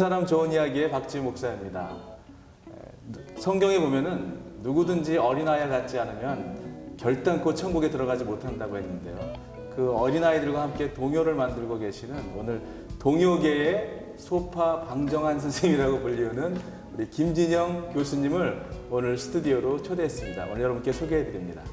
사람 좋은 이야기의 박지우 목사입니다. 성경에 보면은 누구든지 어린아이 같지 않으면 결단코 천국에 들어가지 못한다고 했는데요. 그 어린아이들과 함께 동요를 만들고 계시는 오늘 동요계의 소파 방정환 선생님이라고 불리우는 우리 김진영 교수님을 오늘 스튜디오로 초대했습니다. 오늘 여러분께 소개해드립니다.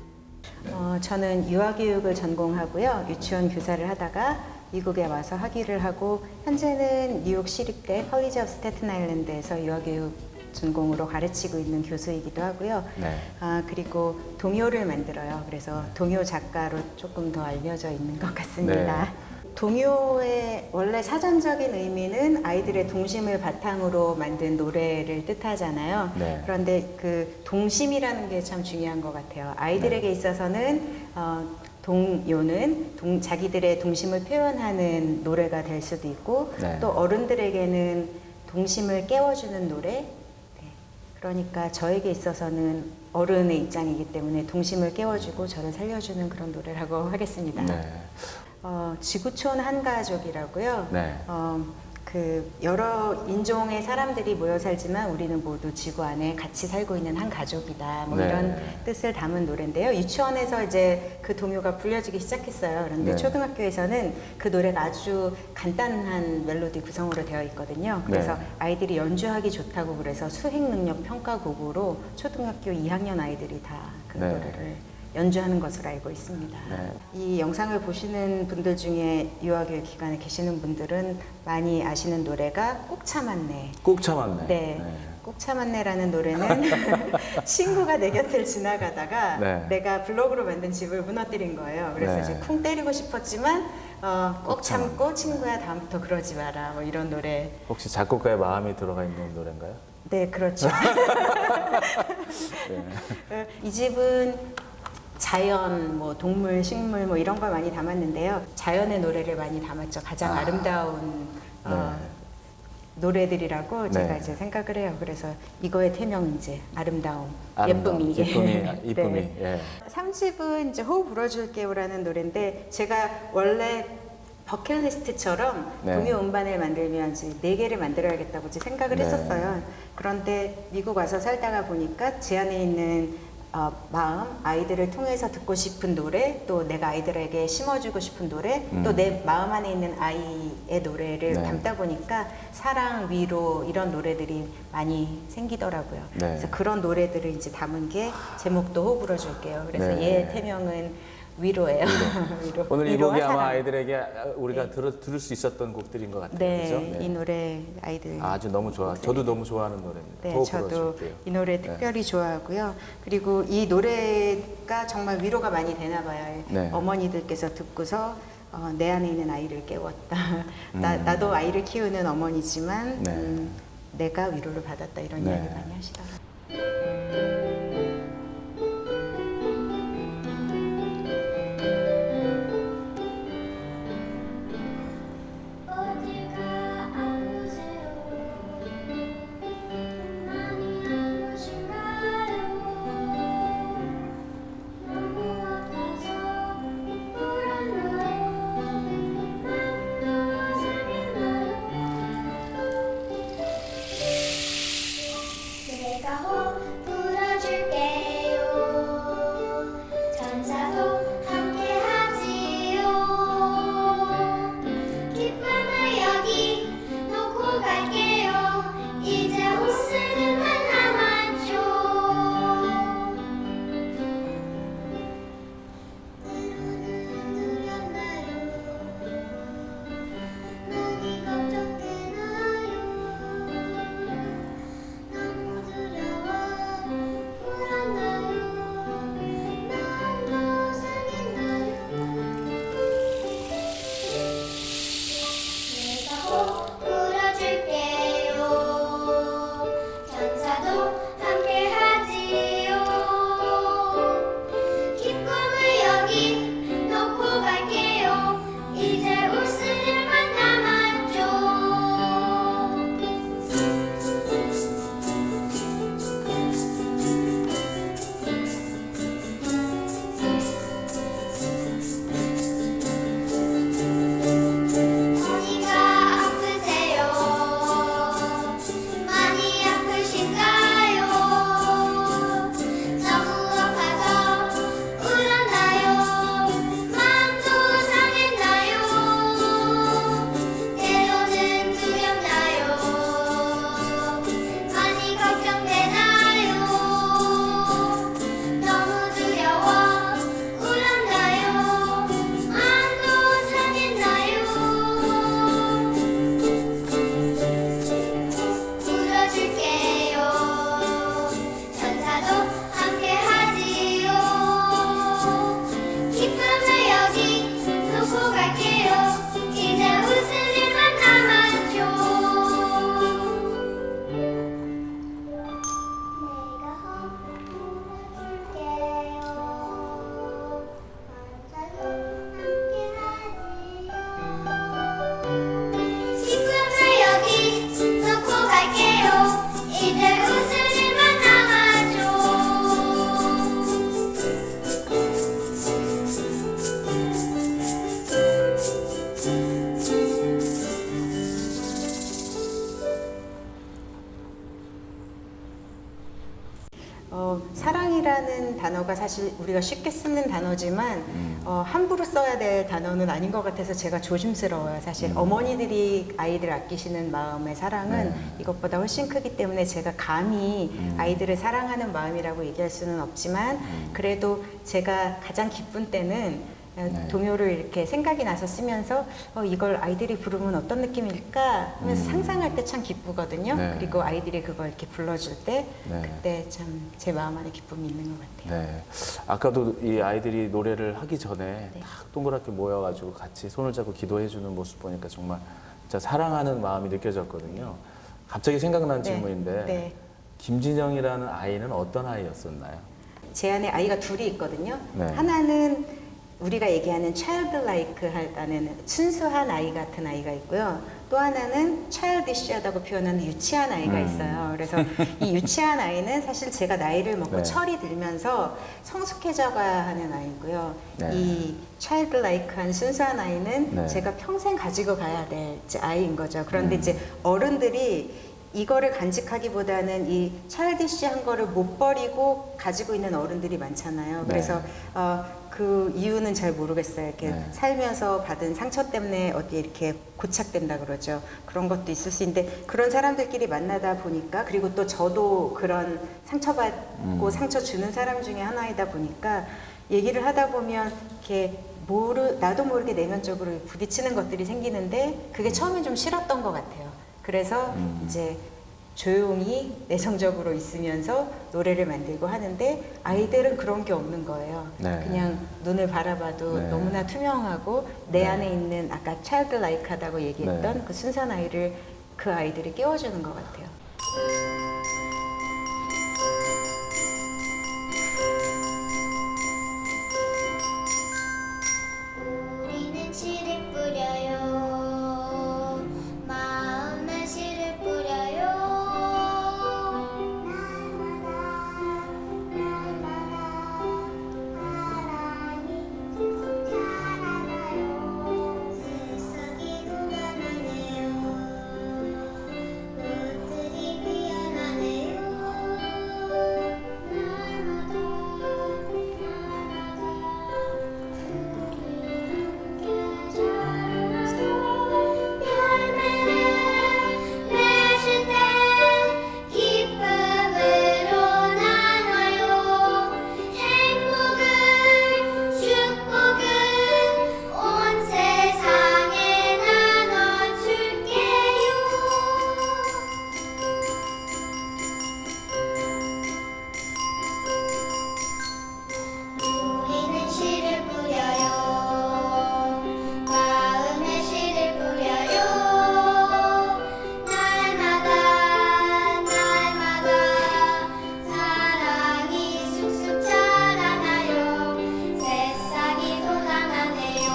저는 유아교육을 전공하고요. 유치원 교사를 하다가 미국에 와서 학위를 하고 현재는 뉴욕 시립대 컬리지 오브 스태튼 아일랜드에서 유아교육 전공으로 가르치고 있는 교수이기도 하고요. 네. 그리고 동요를 만들어요. 그래서 동요 작가로 조금 더 알려져 있는 것 같습니다. 네. 동요의 원래 사전적인 의미는 아이들의 동심을 바탕으로 만든 노래를 뜻하잖아요. 네. 그런데 그 동심이라는 게 참 중요한 것 같아요. 아이들에게 있어서는 동요는 자기들의 동심을 표현하는 노래가 될 수도 있고 네. 또 어른들에게는 동심을 깨워주는 노래. 네. 그러니까 저에게 있어서는 어른의 입장이기 때문에 동심을 깨워주고 저를 살려주는 그런 노래라고 하겠습니다. 네. 지구촌 한가족이라고요. 네. 그 여러 인종의 사람들이 모여 살지만 우리는 모두 지구 안에 같이 살고 있는 한 가족이다. 뭐 네. 이런 뜻을 담은 노래인데요. 유치원에서 이제 그 동요가 불려지기 시작했어요. 그런데 네. 초등학교에서는 그 노래가 아주 간단한 멜로디 구성으로 되어 있거든요. 그래서 네. 아이들이 연주하기 좋다고 그래서 수행 능력 평가 곡으로 초등학교 2학년 아이들이 다 그 네. 노래를 연주하는 것으로 알고 있습니다. 네. 이 영상을 보시는 분들 중에 유아교육 기관에 계시는 분들은 많이 아시는 노래가 꼭 참았네. 꼭 참았네. 네. 꼭 참았네라는 노래는 친구가 내 곁을 지나가다가 네. 내가 블록으로 만든 집을 무너뜨린 거예요. 그래서 네. 이제 쿵 때리고 싶었지만 꼭 꼭 참고 참았네. 친구야 다음부터 그러지 마라 뭐 이런 노래. 혹시 작곡가의 마음이 들어가 있는 노래인가요? 네, 그렇죠. 네. 이 집은 자연, 뭐 동물, 식물 뭐 이런 걸 많이 담았는데요. 자연의 노래를 많이 담았죠. 가장 아름다운 노래들이라고 제가 네. 이제 생각을 해요. 그래서 이거의 태명은 이제 아름다움, 아름다움, 예쁨이. 이쁨이. 네. 예. 3집은 이제 호흡 불어줄게요라는 노래인데 제가 원래 버킷리스트처럼 네. 동요 음반을 만들면 이제 4개를 만들어야겠다고 이제 생각을 네. 했었어요. 그런데 미국 와서 살다가 보니까 제 안에 있는 마음, 아이들을 통해서 듣고 싶은 노래, 또 내가 아이들에게 심어주고 싶은 노래, 또 내 마음 안에 있는 아이의 노래를 네. 담다 보니까 사랑, 위로 이런 노래들이 많이 생기더라고요. 네. 그래서 그런 노래들을 이제 담은 게 제목도 호흡 불어줄게요. 그래서 네. 얘 태명은 위로예요. 위로. 오늘 이 위로와 곡이 아마 사랑. 아이들에게 우리가 들을 수 있었던 곡들인 것 같아요. 네, 그죠? 이 노래 아이들 아주 너무 좋아. 저도 너무 좋아하는 노래입니다. 네, 호흡 저도 불어줄게요. 이 노래 특별히 좋아하고요. 그리고 이 노래가 정말 위로가 많이 되나 봐요. 네. 어머니들께서 듣고서 내 안에 있는 아이를 깨웠다. 나도 아이를 키우는 어머니지만 네. 내가 위로를 받았다 이런 네. 이야기 많이 하시더라고요. 어디가 아프세요? 많이 아프신가요? 너무 아파서 울었나요? 마음도 상했나요? 내가 호흡 불어줄게요. 천사도 함께하지요. 기쁨을 여기 놓고 갈게요. 이제 웃음만 남았죠. 때로는 두렵나요? 많이 걱정되나요? 너무 두려워 불안나요? 마음도 상했나요? 내가 호흡 불어줄게요. 천사도 함께하지요. 기쁨을 여기 놓고 갈게요. 이제 웃음만 남았죠. 어디가 아프세요? 사랑이라는 단어가 사실 우리가 쉽게 쓰는 단어지만 함부로 써야 될 단어는 아닌 것 같아서 제가 조심스러워요. 사실 어머니들이 아이들 아끼시는 마음의 사랑은 네. 이것보다 훨씬 크기 때문에 제가 감히 아이들을 사랑하는 마음이라고 얘기할 수는 없지만 그래도 제가 가장 기쁜 때는 네. 동요를 이렇게 생각이 나서 쓰면서 이걸 아이들이 부르면 어떤 느낌일까 하면서 상상할 때 참 기쁘거든요. 네. 그리고 아이들이 그걸 이렇게 불러줄 때 네. 그때 참 제 마음 안에 기쁨이 있는 것 같아요. 네. 아까도 이 아이들이 노래를 하기 전에 네. 딱 동그랗게 모여가지고 같이 손을 잡고 기도해주는 모습 보니까 정말 진짜 사랑하는 마음이 느껴졌거든요. 갑자기 생각난 네. 질문인데 네. 김진영이라는 아이는 어떤 아이였었나요? 제 안에 아이가 둘이 있거든요. 네. 하나는 우리가 얘기하는 childlike 하다는 순수한 아이 같은 아이가 있고요. 또 하나는 childish하다고 표현하는 유치한 아이가 있어요. 그래서 이 유치한 아이는 사실 제가 나이를 먹고 네. 철이 들면서 성숙해져가야 하는 아이고요. 네. 이 childlike한 순수한 아이는 네. 제가 평생 가지고 가야 될 이제 아이인 거죠. 그런데 이제 어른들이 이거를 간직하기보다는 이 차일디시한 거를 못 버리고 가지고 있는 어른들이 많잖아요. 그래서 그 이유는 잘 모르겠어요. 이렇게 네. 살면서 받은 상처 때문에 어디에 이렇게 고착된다 그러죠. 그런 것도 있을 수 있는데 그런 사람들끼리 만나다 보니까 그리고 또 저도 그런 상처받고 상처 주는 사람 중에 하나이다 보니까 얘기를 하다 보면 이렇게 나도 모르게 내면적으로 부딪히는 것들이 생기는데 그게 처음엔 좀 싫었던 것 같아요. 그래서 이제 조용히 내성적으로 있으면서 노래를 만들고 하는데 아이들은 그런 게 없는 거예요. 네. 그냥 눈을 바라봐도 네. 너무나 투명하고 내 네. 안에 있는 아까 childlike하다고 얘기했던 네. 그 순수한 아이를 그 아이들이 깨워주는 것 같아요. 우리는 씨를 뿌려요. 마음에 씨를 뿌려요. 날마다 사랑이 자라나요. 새싹이 돋아나네요. 꽃들이 피어나네요. 열매를 맺을 때 기쁨으로 나눠요. 행복을 축복을 온 세상에 나눠줄게요. 우리는 씨를 뿌려요. 마음에 씨를 뿌려요. 날마다 사랑이 쑥쑥 자라나요. 새싹이 돋아나네요.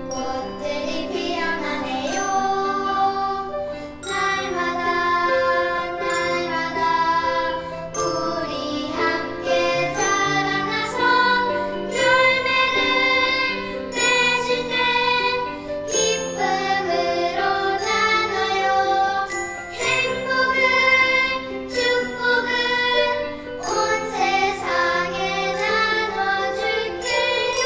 꽃들이 피어나네요. 날마다 우리 함께 자라나서 열매를 맺을 때 기쁨으로 나눠요. 행복을 축복을 온 세상에 나눠줄게요.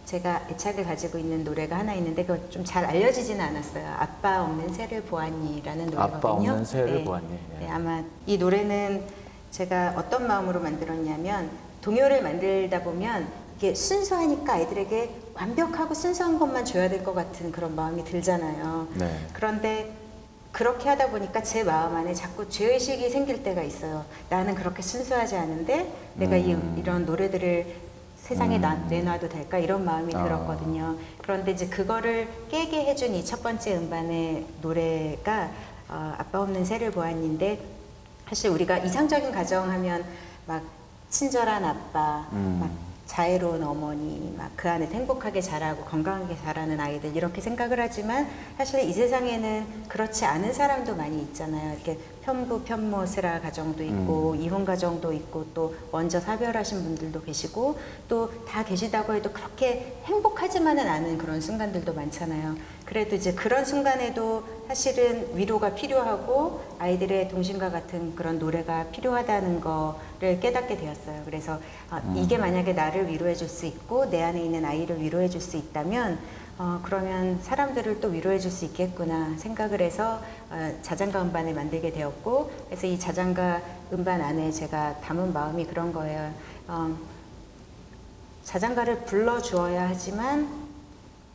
제가 애착을 가지고 있는 노래가 하나 있는데 그거 좀 잘 알려지지는 않았어요. 아빠 없는 새를 보았니라는 노래거든요. 아빠 없는 새를 보았니. 네, 아마 이 노래는 제가 어떤 마음으로 만들었냐면 동요를 만들다 보면 이게 순수하니까 아이들에게 완벽하고 순수한 것만 줘야 될 것 같은 그런 마음이 들잖아요. 네. 그런데 그렇게 하다 보니까 제 마음 안에 자꾸 죄의식이 생길 때가 있어요. 나는 그렇게 순수하지 않은데 내가 이런 노래들을 세상에 내놔도 될까 이런 마음이 들었거든요. 그런데 이제 그거를 깨게 해준 이 첫 번째 음반의 노래가 아빠 없는 새를 보았는데 사실 우리가 이상적인 가정하면 막 친절한 아빠, 막 자애로운 어머니, 막 그 안에 행복하게 자라고 건강하게 자라는 아이들 이렇게 생각을 하지만 사실 이 세상에는 그렇지 않은 사람도 많이 있잖아요. 이렇게 편부 편모스라 가정도 있고 이혼 가정도 있고 또 먼저 사별하신 분들도 계시고 또 다 계시다고 해도 그렇게 행복하지만은 않은 그런 순간들도 많잖아요. 그래도 이제 그런 순간에도 사실은 위로가 필요하고 아이들의 동심과 같은 그런 노래가 필요하다는 거를 깨닫게 되었어요. 그래서 이게 만약에 나를 위로해 줄 수 있고 내 안에 있는 아이를 위로해 줄 수 있다면 그러면 사람들을 또 위로해 줄 수 있겠구나 생각을 해서 자장가 음반을 만들게 되었고, 그래서 이 자장가 음반 안에 제가 담은 마음이 그런 거예요. 자장가를 불러주어야 하지만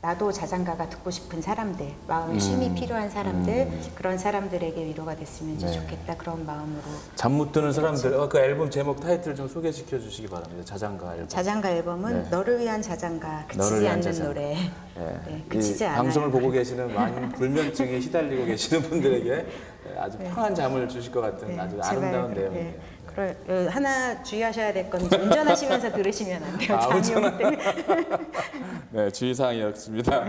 나도 자장가가 듣고 싶은 사람들, 마음의 쉼이 필요한 사람들, 그런 사람들에게 위로가 됐으면 네. 좋겠다, 그런 마음으로. 잠 못 드는 사람들, 그 앨범 제목 타이틀 좀 소개시켜 주시기 바랍니다. 자장가 앨범. 자장가 앨범은 네. 너를 위한 자장가, 너를 그치지 위한 않는 자장가. 노래. 네. 네, 이 그치지 않아요. 방송을 보고 계시는 많은 불면증에 시달리고 계시는 분들에게 아주 편한 잠을 주실 것 같은 네, 아주 제발, 아름다운 네. 내용이에요. 하나 주의하셔야 될 건 운전하시면서 들으시면 안 돼요. 잠이 오기 때문에. 네, 주의사항이었습니다.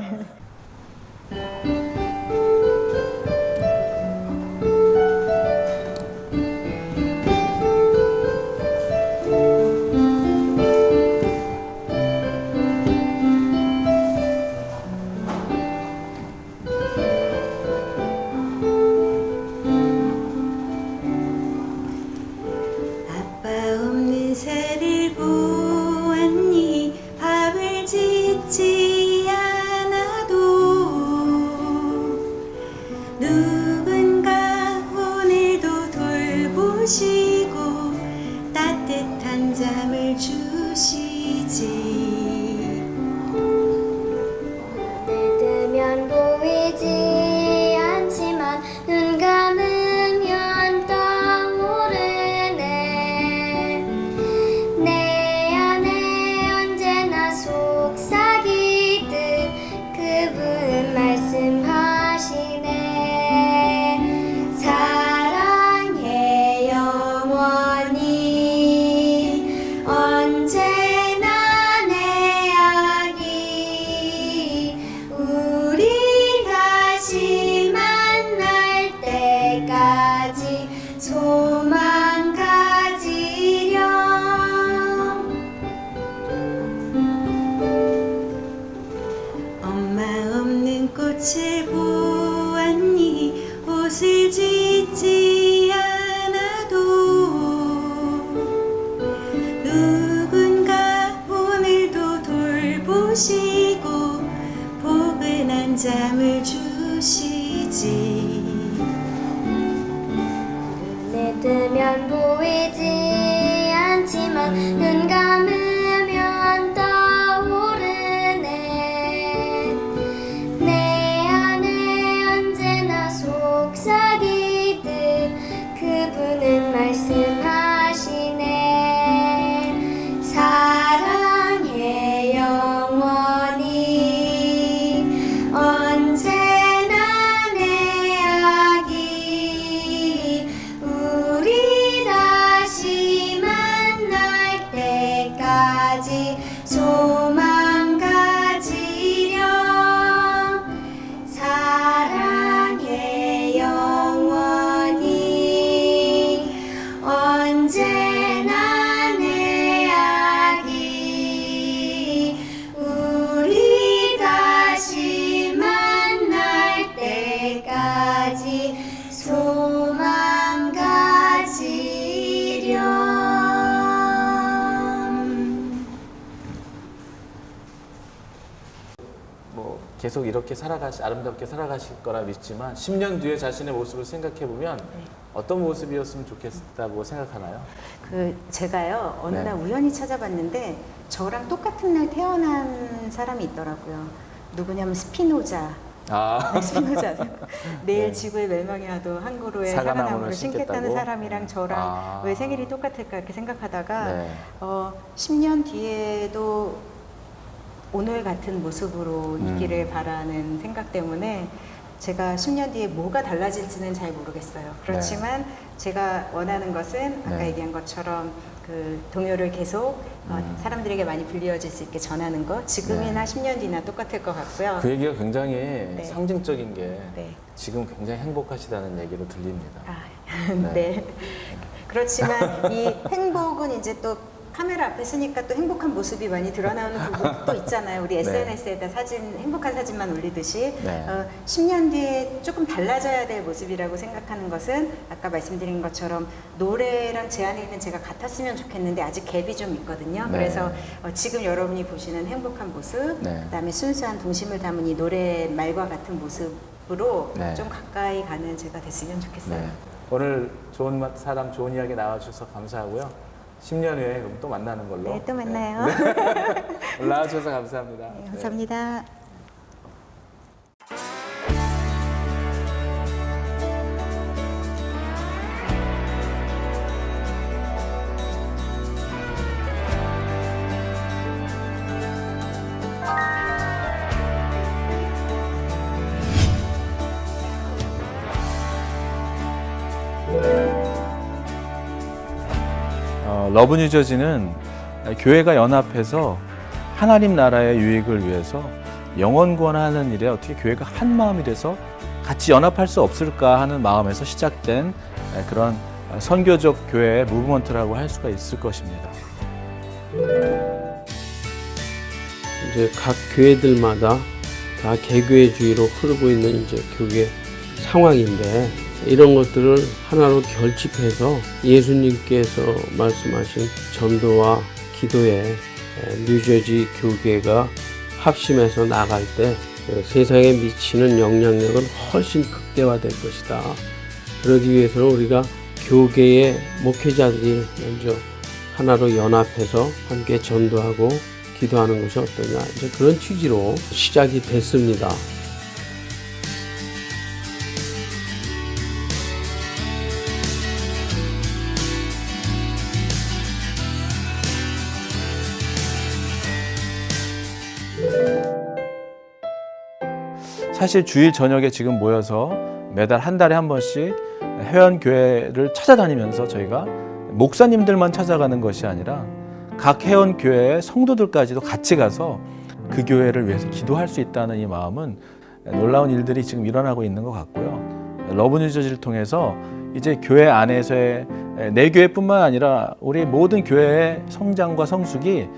아빠 없는 새를 보았니 밥을 짓지 않아도 누군가 오늘도 돌보시고 따뜻한 잠을 주시지. 눈을 뜨면 보이지 않지만 눈 감으면 떠오르네. 내 안에 언제나 속삭이듯 그분 말씀하시네. 사랑해 영원히 언제나 내 아기. 우리 다시 만날 때까지 소망 가지렴. 엄마 없는 꽃을 보았니 옷을 짓지 않아도 누군가 오늘도 돌보시고 포근한 잠을 주시지. 눈에 뜨면 보이지 않지만 눈 감으면 떠오르네. 내 안에 언제나 속삭이듯 그분은 말씀하시네. 사랑해 영원히 언제나 내 아기. 우리 다시 만날 때까지 소망 가지렴. 사랑해 영원히 언제나 내 아기. 우리 다시 만날 때까지 소망 가지렴. 뭐 계속 이렇게 아름답게 살아가실 거라 믿지만 10년 뒤에 자신의 모습을 생각해 보면 어떤 모습이었으면 좋겠다고 생각하나요? 제가요 어느 네. 날 우연히 찾아봤는데 저랑 똑같은 날 태어난 사람이 있더라고요. 누구냐면 스피노자. 아, 스피노자 아세요? 내일 네. 지구의 멸망이 와도 한 그루의 사과나무를 사과나무를 심겠다는 심겠다고? 사람이랑 저랑 아. 왜 생일이 똑같을까 이렇게 생각하다가 네. 10년 뒤에도 오늘 같은 모습으로 있기를 바라는 생각 때문에 제가 10년 뒤에 뭐가 달라질지는 잘 모르겠어요. 그렇지만 제가 원하는 것은 아까 네. 얘기한 것처럼 그 동요를 계속 사람들에게 많이 불리워질 수 있게 전하는 거 지금이나 10년 뒤나 똑같을 것 같고요. 그 얘기가 굉장히 상징적인 게 네. 지금 굉장히 행복하시다는 얘기로 들립니다. 아, 네. 그렇지만 이 행복은 이제 또 카메라 앞에 서니까 또 행복한 모습이 많이 드러나는 부분도 있잖아요. 우리 SNS에다 사진, 행복한 사진만 올리듯이 네. 10년 뒤에 조금 달라져야 될 모습이라고 생각하는 것은 아까 말씀드린 것처럼 노래랑 제 안에 있는 제가 같았으면 좋겠는데 아직 갭이 좀 있거든요. 네. 그래서 지금 여러분이 보시는 행복한 모습, 네. 그다음에 순수한 동심을 담은 이 노래 말과 같은 모습으로 네. 좀 가까이 가는 제가 됐으면 좋겠어요. 네. 오늘 좋은 사람 좋은 이야기 나와주셔서 감사하고요. 10년 후에 그럼 또 만나는 걸로. 네, 또 만나요. 오늘 나와주셔서 감사합니다. 네, 감사합니다. 러브 뉴저지는 교회가 연합해서 하나님 나라의 유익을 위해서 영혼 구원하는 일에 어떻게 교회가 한 마음이 돼서 같이 연합할 수 없을까 하는 마음에서 시작된 그런 선교적 교회의 무브먼트라고 할 수가 있을 것입니다. 이제 각 교회들마다 다 개교회주의로 흐르고 있는 이제 교회 상황인데 이런 것들을 하나로 결집해서 예수님께서 말씀하신 전도와 기도에 뉴저지 교계가 합심해서 나갈 때 세상에 미치는 영향력은 훨씬 극대화될 것이다. 그러기 위해서는 우리가 교계의 목회자들이 먼저 하나로 연합해서 함께 전도하고 기도하는 것이 어떠냐, 이제 그런 취지로 시작이 됐습니다. 사실 주일 저녁에 지금 모여서 매달 한 달에 한 번씩 회원교회를 찾아다니면서 저희가 목사님들만 찾아가는 것이 아니라 각 회원교회의 성도들까지도 같이 가서 그 교회를 위해서 기도할 수 있다는 이 마음은 놀라운 일들이 지금 일어나고 있는 것 같고요. 러브 뉴저지를 통해서 이제 교회 안에서의 내 교회뿐만 아니라 우리 모든 교회의 성장과 성숙이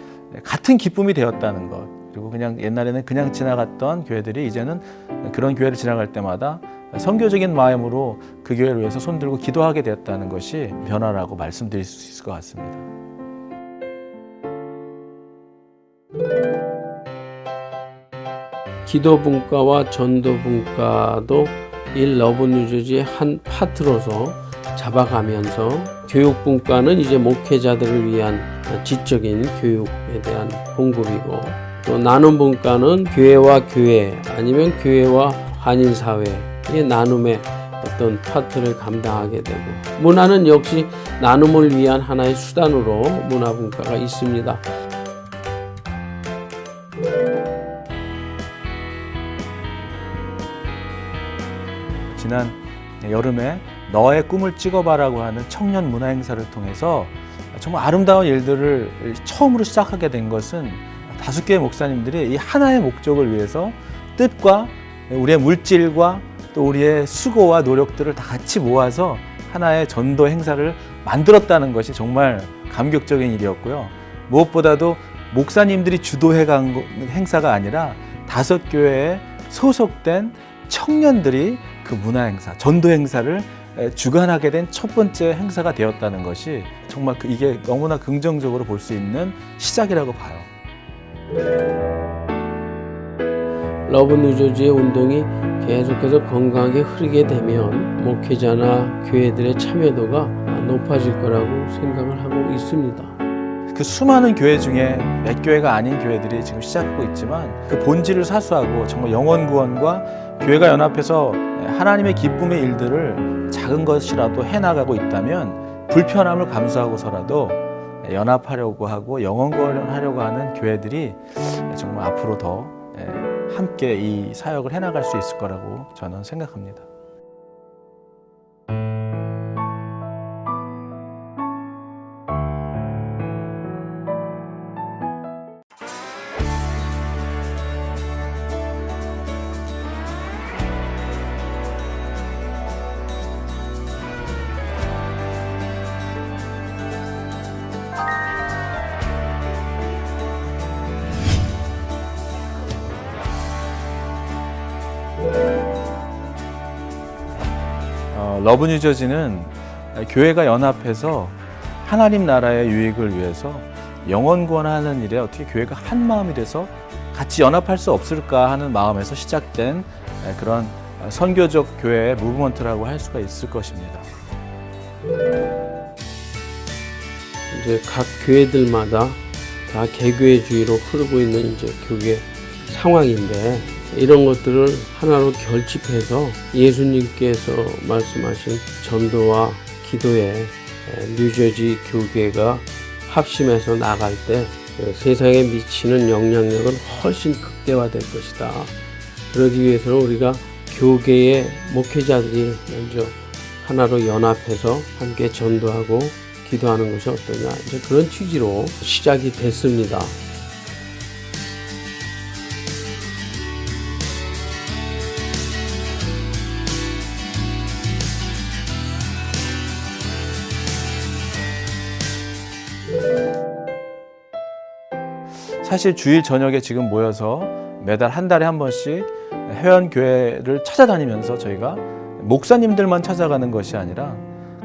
같은 기쁨이 되었다는 것. 그리고 그냥 옛날에는 그냥 지나갔던 교회들이 이제는 그런 교회를 지나갈 때마다 선교적인 마음으로 그 교회를 위해서 손들고 기도하게 되었다는 것이 변화라고 말씀드릴 수 있을 것 같습니다. 기도 분과와 전도 분과도 이 러브 뉴저지의 한 파트로서 잡아가면서 교육 분과는 이제 목회자들을 위한 지적인 교육에 대한 공급이고, 또 나눔 분과는 교회와 교회 아니면 교회와 한인사회의 나눔의 어떤 파트를 감당하게 되고, 문화는 역시 나눔을 위한 하나의 수단으로 문화 분과가 있습니다. 지난 여름에 너의 꿈을 찍어봐라고 하는 청년 문화 행사를 통해서 정말 아름다운 일들을 처음으로 시작하게 된 것은 5개의 목사님들이 이 하나의 목적을 위해서 뜻과 우리의 물질과 또 우리의 수고와 노력들을 다 같이 모아서 하나의 전도 행사를 만들었다는 것이 정말 감격적인 일이었고요. 무엇보다도 목사님들이 주도해 간 행사가 아니라 5교회에 소속된 청년들이 그 문화 행사, 전도 행사를 주관하게 된 첫 번째 행사가 되었다는 것이 정말 이게 너무나 긍정적으로 볼 수 있는 시작이라고 봐요. 러브 뉴저지의 운동이 계속해서 건강하게 흐르게 되면 목회자나 교회들의 참여도가 높아질 거라고 생각을 하고 있습니다. 그 수많은 교회 중에 몇 교회가 아닌 교회들이 지금 시작하고 있지만 그 본질을 사수하고 정말 영혼 구원과 교회가 연합해서 하나님의 기쁨의 일들을 작은 것이라도 해나가고 있다면 불편함을 감수하고서라도 연합하려고 하고 영혼 구원하려고 하는 교회들이 정말 앞으로 더 함께 이 사역을 해나갈 수 있을 거라고 저는 생각합니다. 러브 뉴저지는 교회가 연합해서 하나님 나라의 유익을 위해서 영혼 구원하는 일에 어떻게 교회가 한 마음이 돼서 같이 연합할 수 없을까 하는 마음에서 시작된 그런 선교적 교회의 무브먼트라고 할 수가 있을 것입니다. 이제 각 교회들마다 다 개교회주의로 흐르고 있는 이제 교회 상황인데, 이런 것들을 하나로 결집해서 예수님께서 말씀하신 전도와 기도에 뉴저지 교계가 합심해서 나갈 때 세상에 미치는 영향력은 훨씬 극대화될 것이다. 그러기 위해서는 우리가 교계의 목회자들이 먼저 하나로 연합해서 함께 전도하고 기도하는 것이 어떠냐, 이제 그런 취지로 시작이 됐습니다. 사실 주일 저녁에 지금 모여서 매달 한 달에 한 번씩 회원교회를 찾아다니면서 저희가 목사님들만 찾아가는 것이 아니라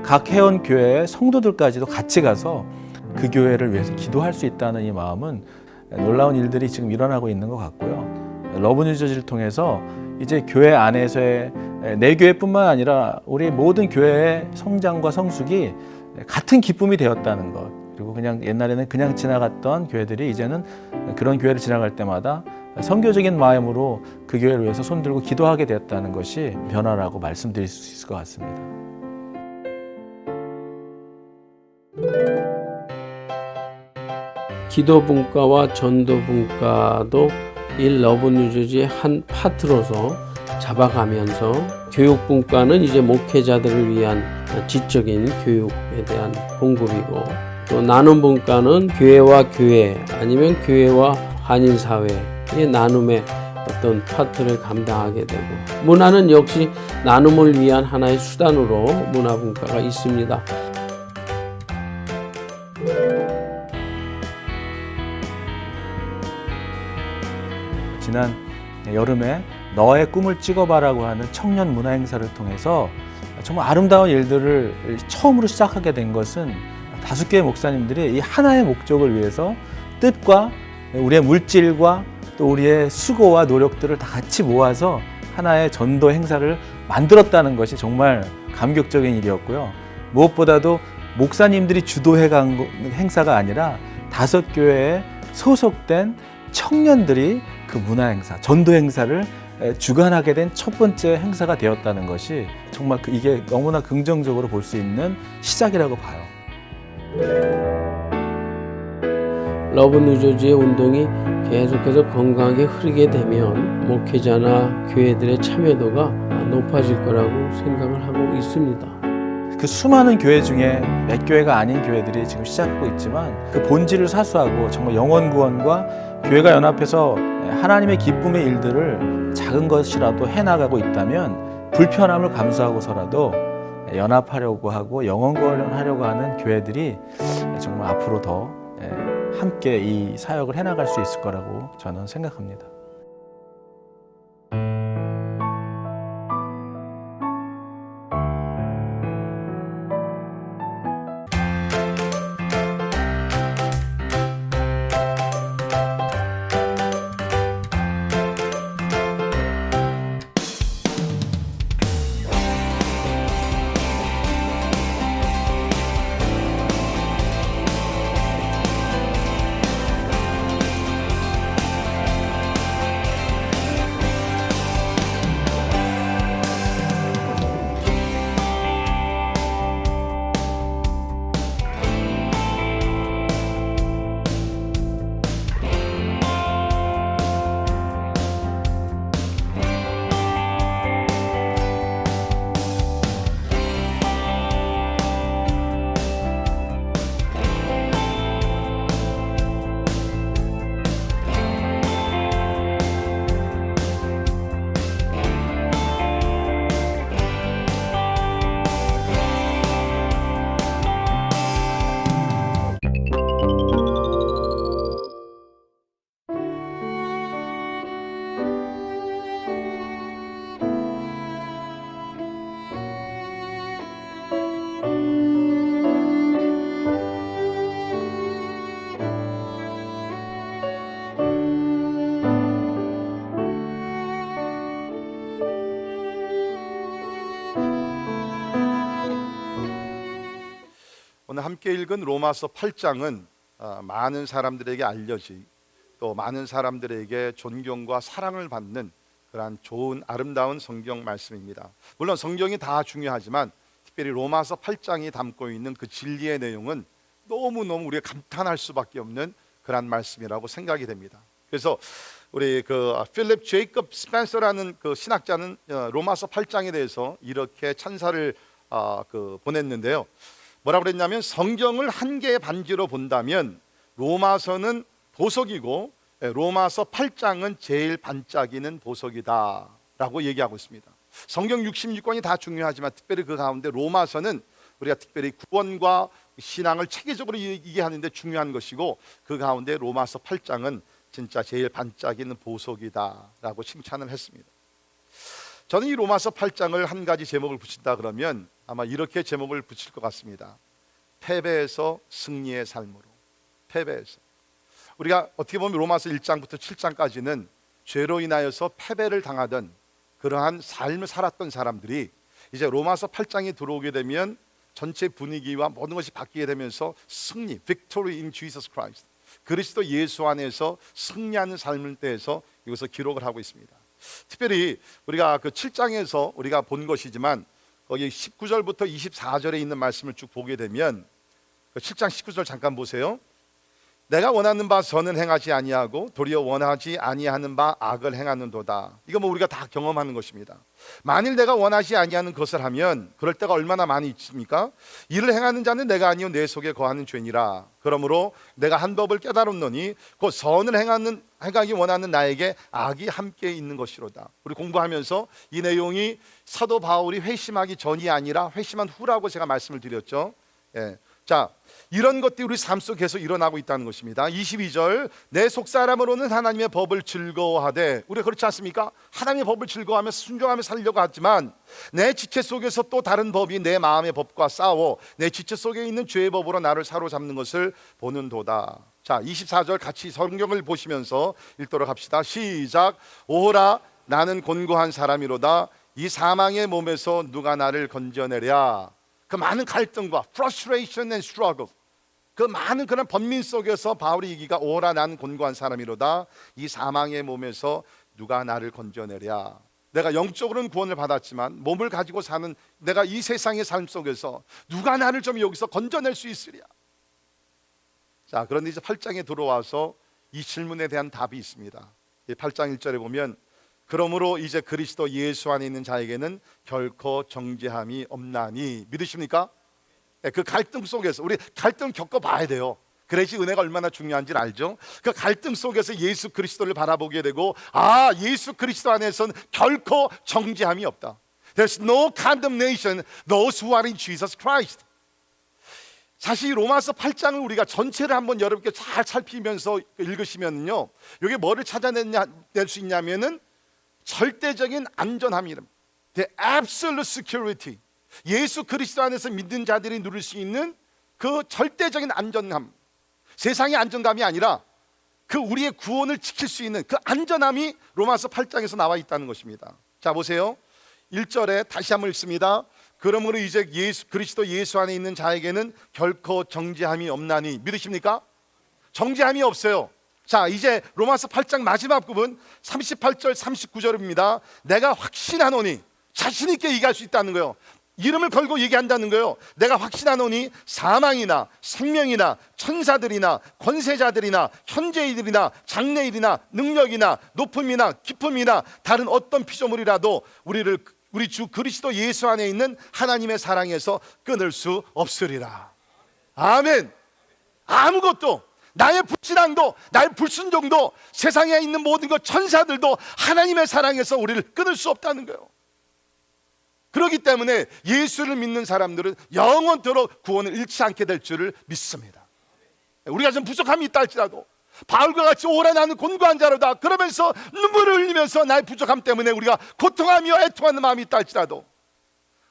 각 회원교회의 성도들까지도 같이 가서 그 교회를 위해서 기도할 수 있다는 이 마음은 놀라운 일들이 지금 일어나고 있는 것 같고요. 러브 뉴저지를 통해서 이제 교회 안에서의 내 교회뿐만 아니라 우리 모든 교회의 성장과 성숙이 같은 기쁨이 되었다는 것, 그리고 그냥 옛날에는 그냥 지나갔던 교회들이 이제는 그런 교회를 지나갈 때마다 선교적인 마음으로 그 교회를 위해서 손들고 기도하게 되었다는 것이 변화라고 말씀드릴 수 있을 것 같습니다. 기도 분과와 전도 분과도 이 러브 뉴저지의 한 파트로서 잡아가면서, 교육 분과는 이제 목회자들을 위한 지적인 교육에 대한 공급이고, 또 나눔 분과는 교회와 교회 아니면 교회와 한인사회의 나눔의 어떤 파트를 감당하게 되고, 문화는 역시 나눔을 위한 하나의 수단으로 문화 분과가 있습니다. 지난 여름에 너의 꿈을 찍어봐라고 하는 청년 문화 행사를 통해서 정말 아름다운 일들을 처음으로 시작하게 된 것은 5개의 목사님들이 이 하나의 목적을 위해서 뜻과 우리의 물질과 또 우리의 수고와 노력들을 다 같이 모아서 하나의 전도 행사를 만들었다는 것이 정말 감격적인 일이었고요. 무엇보다도 목사님들이 주도해 간 행사가 아니라 5교회에 소속된 청년들이 그 문화 행사, 전도 행사를 주관하게 된 첫 번째 행사가 되었다는 것이 정말 이게 너무나 긍정적으로 볼 수 있는 시작이라고 봐요. 러브 뉴저지의 운동이 계속해서 건강하게 흐르게 되면 목회자나 교회들의 참여도가 높아질 거라고 생각을 하고 있습니다. 그 수많은 교회 중에 몇 교회가 아닌 교회들이 지금 시작하고 있지만 그 본질을 사수하고 정말 영혼 구원과 교회가 연합해서 하나님의 기쁨의 일들을 작은 것이라도 해나가고 있다면 불편함을 감수하고서라도 연합하려고 하고 영혼 구원하려고 하는 교회들이 정말 앞으로 더 함께 이 사역을 해나갈 수 있을 거라고 저는 생각합니다. 함께 읽은 로마서 8장은 많은 사람들에게 알려지 또 많은 사람들에게 존경과 사랑을 받는 그러한 좋은 아름다운 성경 말씀입니다. 물론 성경이 다 중요하지만 특별히 로마서 8장이 담고 있는 그 진리의 내용은 너무너무 우리가 감탄할 수밖에 없는 그러한 말씀이라고 생각이 됩니다. 그래서 우리 그 필립 제이콥 스펜서라는 그 신학자는 로마서 8장에 대해서 이렇게 찬사를 보냈는데요. 뭐라고 그랬냐면 성경을 한 개의 반지로 본다면 로마서는 보석이고 로마서 8장은 제일 반짝이는 보석이다 라고 얘기하고 있습니다. 성경 66권이 다 중요하지만 특별히 그 가운데 로마서는 우리가 특별히 구원과 신앙을 체계적으로 얘기하는데 중요한 것이고 그 가운데 로마서 8장은 진짜 제일 반짝이는 보석이다 라고 칭찬을 했습니다. 저는 이 로마서 8장을 한 가지 제목을 붙인다 그러면 아마 이렇게 제목을 붙일 것 같습니다. 패배에서 승리의 삶으로. 패배에서. 우리가 어떻게 보면 로마서 1장부터 7장까지는 죄로 인하여서 패배를 당하던 그러한 삶을 살았던 사람들이 이제 로마서 8장에 들어오게 되면 전체 분위기와 모든 것이 바뀌게 되면서 승리, victory in Jesus Christ, 그리스도 예수 안에서 승리하는 삶을 대해서 이것을 기록을 하고 있습니다. 특별히 우리가 그 7장에서 우리가 본 것이지만 거기 19절부터 24절에 있는 말씀을 쭉 보게 되면 그 7장 19절 잠깐 보세요. 내가 원하는 바 선은 행하지 아니하고 도리어 원하지 아니하는 바 악을 행하는도다. 이거 뭐 우리가 다 경험하는 것입니다. 만일 내가 원하지 아니하는 것을 하면 그럴 때가 얼마나 많이 있습니까? 이를 행하는 자는 내가 아니요 내 속에 거하는 죄니라. 그러므로 내가 한 법을 깨달았노니 곧 선을 행하기 원하는 나에게 악이 함께 있는 것이로다. 우리 공부하면서 이 내용이 사도 바울이 회심하기 전이 아니라 회심한 후라고 제가 말씀을 드렸죠. 예. 자, 이런 것들이 우리 삶 속에 계속 일어나고 있다는 것입니다. 22절, 내 속사람으로는 하나님의 법을 즐거워하되, 우리가 그렇지 않습니까? 하나님의 법을 즐거워하며 순종하며 살려고 하지만 내 지체 속에서 또 다른 법이 내 마음의 법과 싸워 내 지체 속에 있는 죄의 법으로 나를 사로잡는 것을 보는도다. 자, 24절 같이 성경을 보시면서 읽도록 합시다. 시작. 오호라 나는 곤고한 사람이로다. 이 사망의 몸에서 누가 나를 건져내랴. 그 많은 갈등과 frustration and struggle, 그 많은 그런 번민 속에서 바울이 얘기가 오라 나는 곤고한 사람이로다. 이 사망의 몸에서 누가 나를 건져내랴. 내가 영적으로는 구원을 받았지만 몸을 가지고 사는 내가 이 세상의 삶 속에서 누가 나를 좀 여기서 건져낼 수 있으랴. 자, 그런데 이제 8장에 들어와서 이 질문에 대한 답이 있습니다. 8장 1절에 보면 그러므로 이제 그리스도 예수 안에 있는 자에게는 결코 정죄함이 없나니. 믿으십니까? 그 갈등 속에서 우리 갈등 겪어봐야 돼요. 그래야지 은혜가 얼마나 중요한지를 알죠. 그 갈등 속에서 예수 그리스도를 바라보게 되고 예수 그리스도 안에서는 결코 정죄함이 없다. There's no condemnation those who are in Jesus Christ. 사실 이 로마서 8장을 우리가 전체를 한번 여러분께 잘 살피면서 읽으시면요, 여기 뭐를 찾아낼 수 있냐면은 절대적인 안전함이름, the absolute security. 예수 그리스도 안에서 믿는 자들이 누릴 수 있는 그 절대적인 안전함, 세상의 안정감이 아니라 그 우리의 구원을 지킬 수 있는 그 안전함이 로마서 8장에서 나와 있다는 것입니다. 자, 보세요. 1절에 다시 한번 읽습니다. 그러므로 이제 그리스도 예수 안에 있는 자에게는 결코 정죄함이 없나니. 믿으십니까? 정죄함이 없어요. 자, 이제 로마서 8장 마지막 부분 38절 39절입니다. 내가 확신하노니, 자신 있게 얘기할 수 있다는 거예요. 이름을 걸고 얘기한다는 거예요. 내가 확신하노니 사망이나 생명이나 천사들이나 권세자들이나 현재일이나 장래일이나 능력이나 높음이나 깊음이나 다른 어떤 피조물이라도 우리 주 그리스도 예수 안에 있는 하나님의 사랑에서 끊을 수 없으리라. 아멘. 아무것도, 나의 불신앙도 나의 불순종도 세상에 있는 모든 것 천사들도 하나님의 사랑에서 우리를 끊을 수 없다는 거예요. 그렇기 때문에 예수를 믿는 사람들은 영원토록 구원을 잃지 않게 될 줄을 믿습니다. 우리가 좀 부족함이 있다 할지라도 바울과 같이 오라 나는 곤고한 자로다 그러면서 눈물을 흘리면서 나의 부족함 때문에 우리가 고통하며 애통하는 마음이 있다 할지라도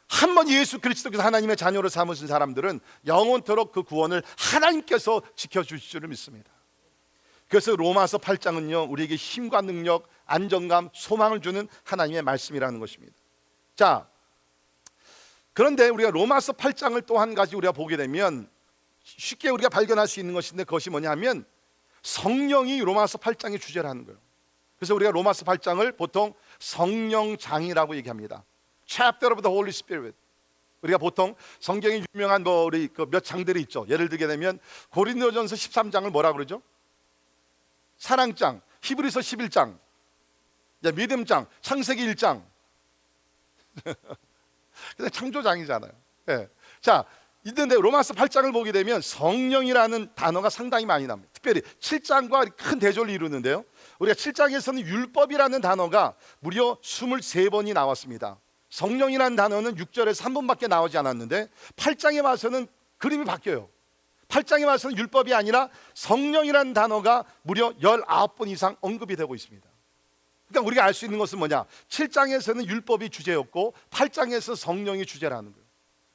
한번 예수 그리스도께서 하나님의 자녀로 삼으신 사람들은 영원토록 그 구원을 하나님께서 지켜주실 줄을 믿습니다. 그래서 로마서 8장은요, 우리에게 힘과 능력, 안정감, 소망을 주는 하나님의 말씀이라는 것입니다. 자, 그런데 우리가 로마서 8장을 또 한 가지 우리가 보게 되면 쉽게 우리가 발견할 수 있는 것인데 그것이 뭐냐면 성령이 로마서 8장의 주제라는 거예요. 그래서 우리가 로마서 8장을 보통 성령장이라고 얘기합니다. Chapter of the Holy Spirit. 우리가 보통 성경에 유명한 우리 그 몇 장들이 있죠. 예를 들게 되면 고린도전서 13장을 뭐라 그러죠? 사랑장, 히브리서 11장, 믿음장, 창세기 1장. 그냥 창조장이잖아요. 예. 자, 있는데 로마서 8장을 보게 되면 성령이라는 단어가 상당히 많이 납니다. 특별히 7장과 큰 대조를 이루는데요. 우리가 7장에서는 율법이라는 단어가 무려 23번이 나왔습니다. 성령이라는 단어는 6절에서 한 번밖에 나오지 않았는데 8장에 와서는 그림이 바뀌어요. 8장에 와서는 율법이 아니라 성령이라는 단어가 무려 19번 이상 언급이 되고 있습니다. 그러니까 우리가 알 수 있는 것은 뭐냐? 7장에서는 율법이 주제였고 8장에서 성령이 주제라는 거예요.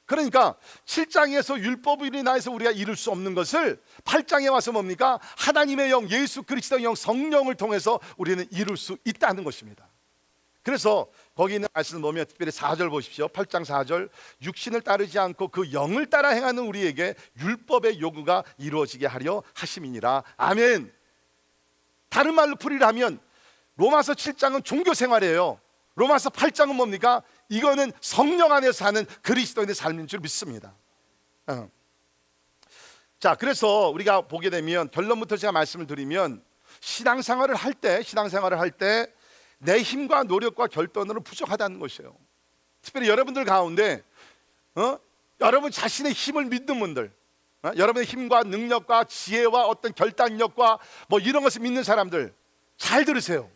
그러니까 7장에서 율법으로 인해서 우리가 이룰 수 없는 것을 8장에 와서 뭡니까? 하나님의 영, 예수 그리스도의 영, 성령을 통해서 우리는 이룰 수 있다는 것입니다. 그래서 거기 있는 말씀을 보면 특별히 4절 보십시오. 8장 4절, 육신을 따르지 않고 그 영을 따라 행하는 우리에게 율법의 요구가 이루어지게 하려 하심이니라. 아멘. 다른 말로 풀이하면 로마서 7장은 종교 생활이에요. 로마서 8장은 뭡니까? 이거는 성령 안에서 사는 그리스도인의 삶인 줄 믿습니다. 자, 그래서 우리가 보게 되면 결론부터 제가 말씀을 드리면 신앙생활을 할 때 내 힘과 노력과 결단으로 부족하다는 것이에요. 특별히 여러분들 가운데 여러분 자신의 힘을 믿는 분들, 여러분의 힘과 능력과 지혜와 어떤 결단력과 뭐 이런 것을 믿는 사람들 잘 들으세요.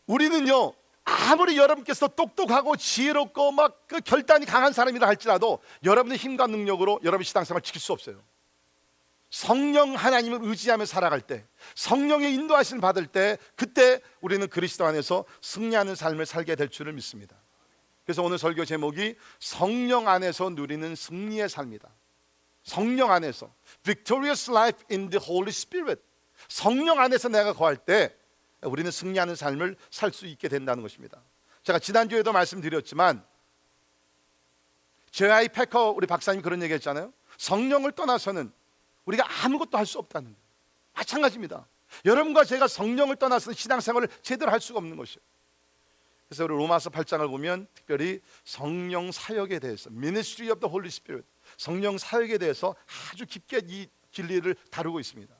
우리는요, 아무리 여러분께서 똑똑하고 지혜롭고 막 그 결단이 강한 사람이라 할지라도 여러분의 힘과 능력으로 여러분의 신앙생활을 지킬 수 없어요. 성령 하나님을 의지하며 살아갈 때, 성령의 인도하심을 받을 때, 그때 우리는 그리스도 안에서 승리하는 삶을 살게 될 줄을 믿습니다. 그래서 오늘 설교 제목이 성령 안에서 누리는 승리의 삶이다. 성령 안에서 Victorious life in the Holy Spirit. 성령 안에서 내가 거할 때 우리는 승리하는 삶을 살 수 있게 된다는 것입니다. 제가 지난주에도 말씀드렸지만 J.I. 패커 우리 박사님 그런 얘기 했잖아요. 성령을 떠나서는 우리가 아무것도 할 수 없다는 거예요. 마찬가지입니다. 여러분과 제가 성령을 떠나서는 신앙생활을 제대로 할 수가 없는 것이에요. 그래서 우리 로마서 8장을 보면 특별히 성령 사역에 대해서 Ministry of the Holy Spirit, 성령 사역에 대해서 아주 깊게 이 진리를 다루고 있습니다.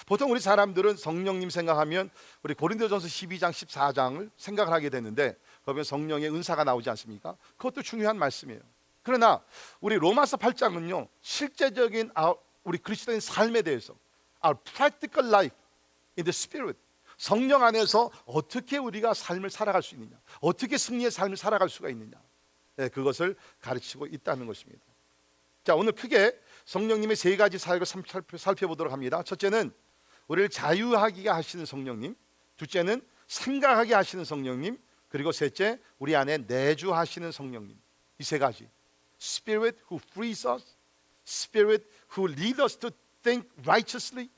보통 우리 사람들은 성령님 생각하면 우리 고린도전서 12장 14장을 생각을 하게 되는데 거기에 성령의 은사가 나오지 않습니까? 그것도 중요한 말씀이에요. 그러나 우리 로마서 8장은요, 실제적인 우리 그리스도인 삶에 대해서 Our practical life in the Spirit, 성령 안에서 어떻게 우리가 삶을 살아갈 수 있느냐, 어떻게 승리의 삶을 살아갈 수가 있느냐, 그것을 가르치고 있다는 것입니다. 자, 오늘 크게 성령님의 세 가지 사역을 살펴보도록 합니다. 첫째는 우리를 자유하게 하시는 성령님, 둘째는 생각하게 하시는 성령님, 그리고 셋째 우리 안에 내주하시는 성령님. 이 세 가지, Spirit who frees us, Spirit who leads us to think righteously,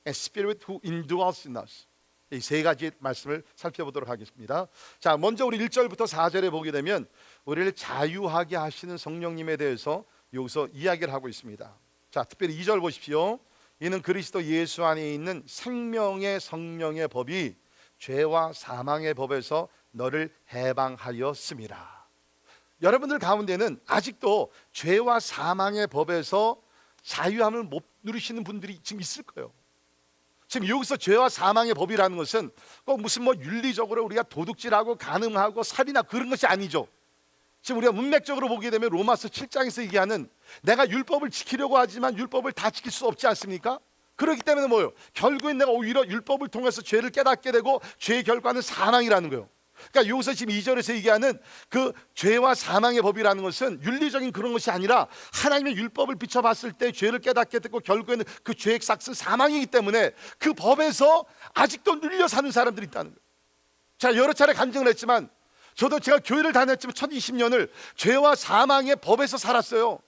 and Spirit who indwells in us. 이 세 가지 말씀을 살펴보도록 하겠습니다. 자, 먼저 우리 1절부터 4절에 보게 되면 우리를 자유하게 하시는 성령님에 대해서 여기서 이야기를 하고 있습니다. 자, 특별히 2절 보십시오. 이는 그리스도 예수 안에 있는 생명의 성령의 법이 죄와 사망의 법에서 너를 해방하였음이라. 여러분들 가운데는 아직도 죄와 사망의 법에서 자유함을 못 누리시는 분들이 지금 있을 거예요. 지금 여기서 죄와 사망의 법이라는 것은 꼭 무슨 뭐 윤리적으로 우리가 도둑질하고 간음하고 살인하고 그런 것이 아니죠. 지금 우리가 문맥적으로 보게 되면 로마서 7장에서 얘기하는 내가 율법을 지키려고 하지만 율법을 다 지킬 수 없지 않습니까? 그렇기 때문에 뭐예요? 결국엔 내가 오히려 율법을 통해서 죄를 깨닫게 되고 죄의 결과는 사망이라는 거예요. 그러니까 여기서 지금 2절에서 얘기하는 그 죄와 사망의 법이라는 것은 윤리적인 그런 것이 아니라 하나님의 율법을 비춰봤을 때 죄를 깨닫게 되고 결국에는 그 죄의 삭은 사망이기 때문에 그 법에서 아직도 눌려 사는 사람들이 있다는 거예요. 제가 여러 차례 간증을 했지만 저도 제가 교회를 다녔지만 1020년을 죄와 사망의 법에서 살았어요.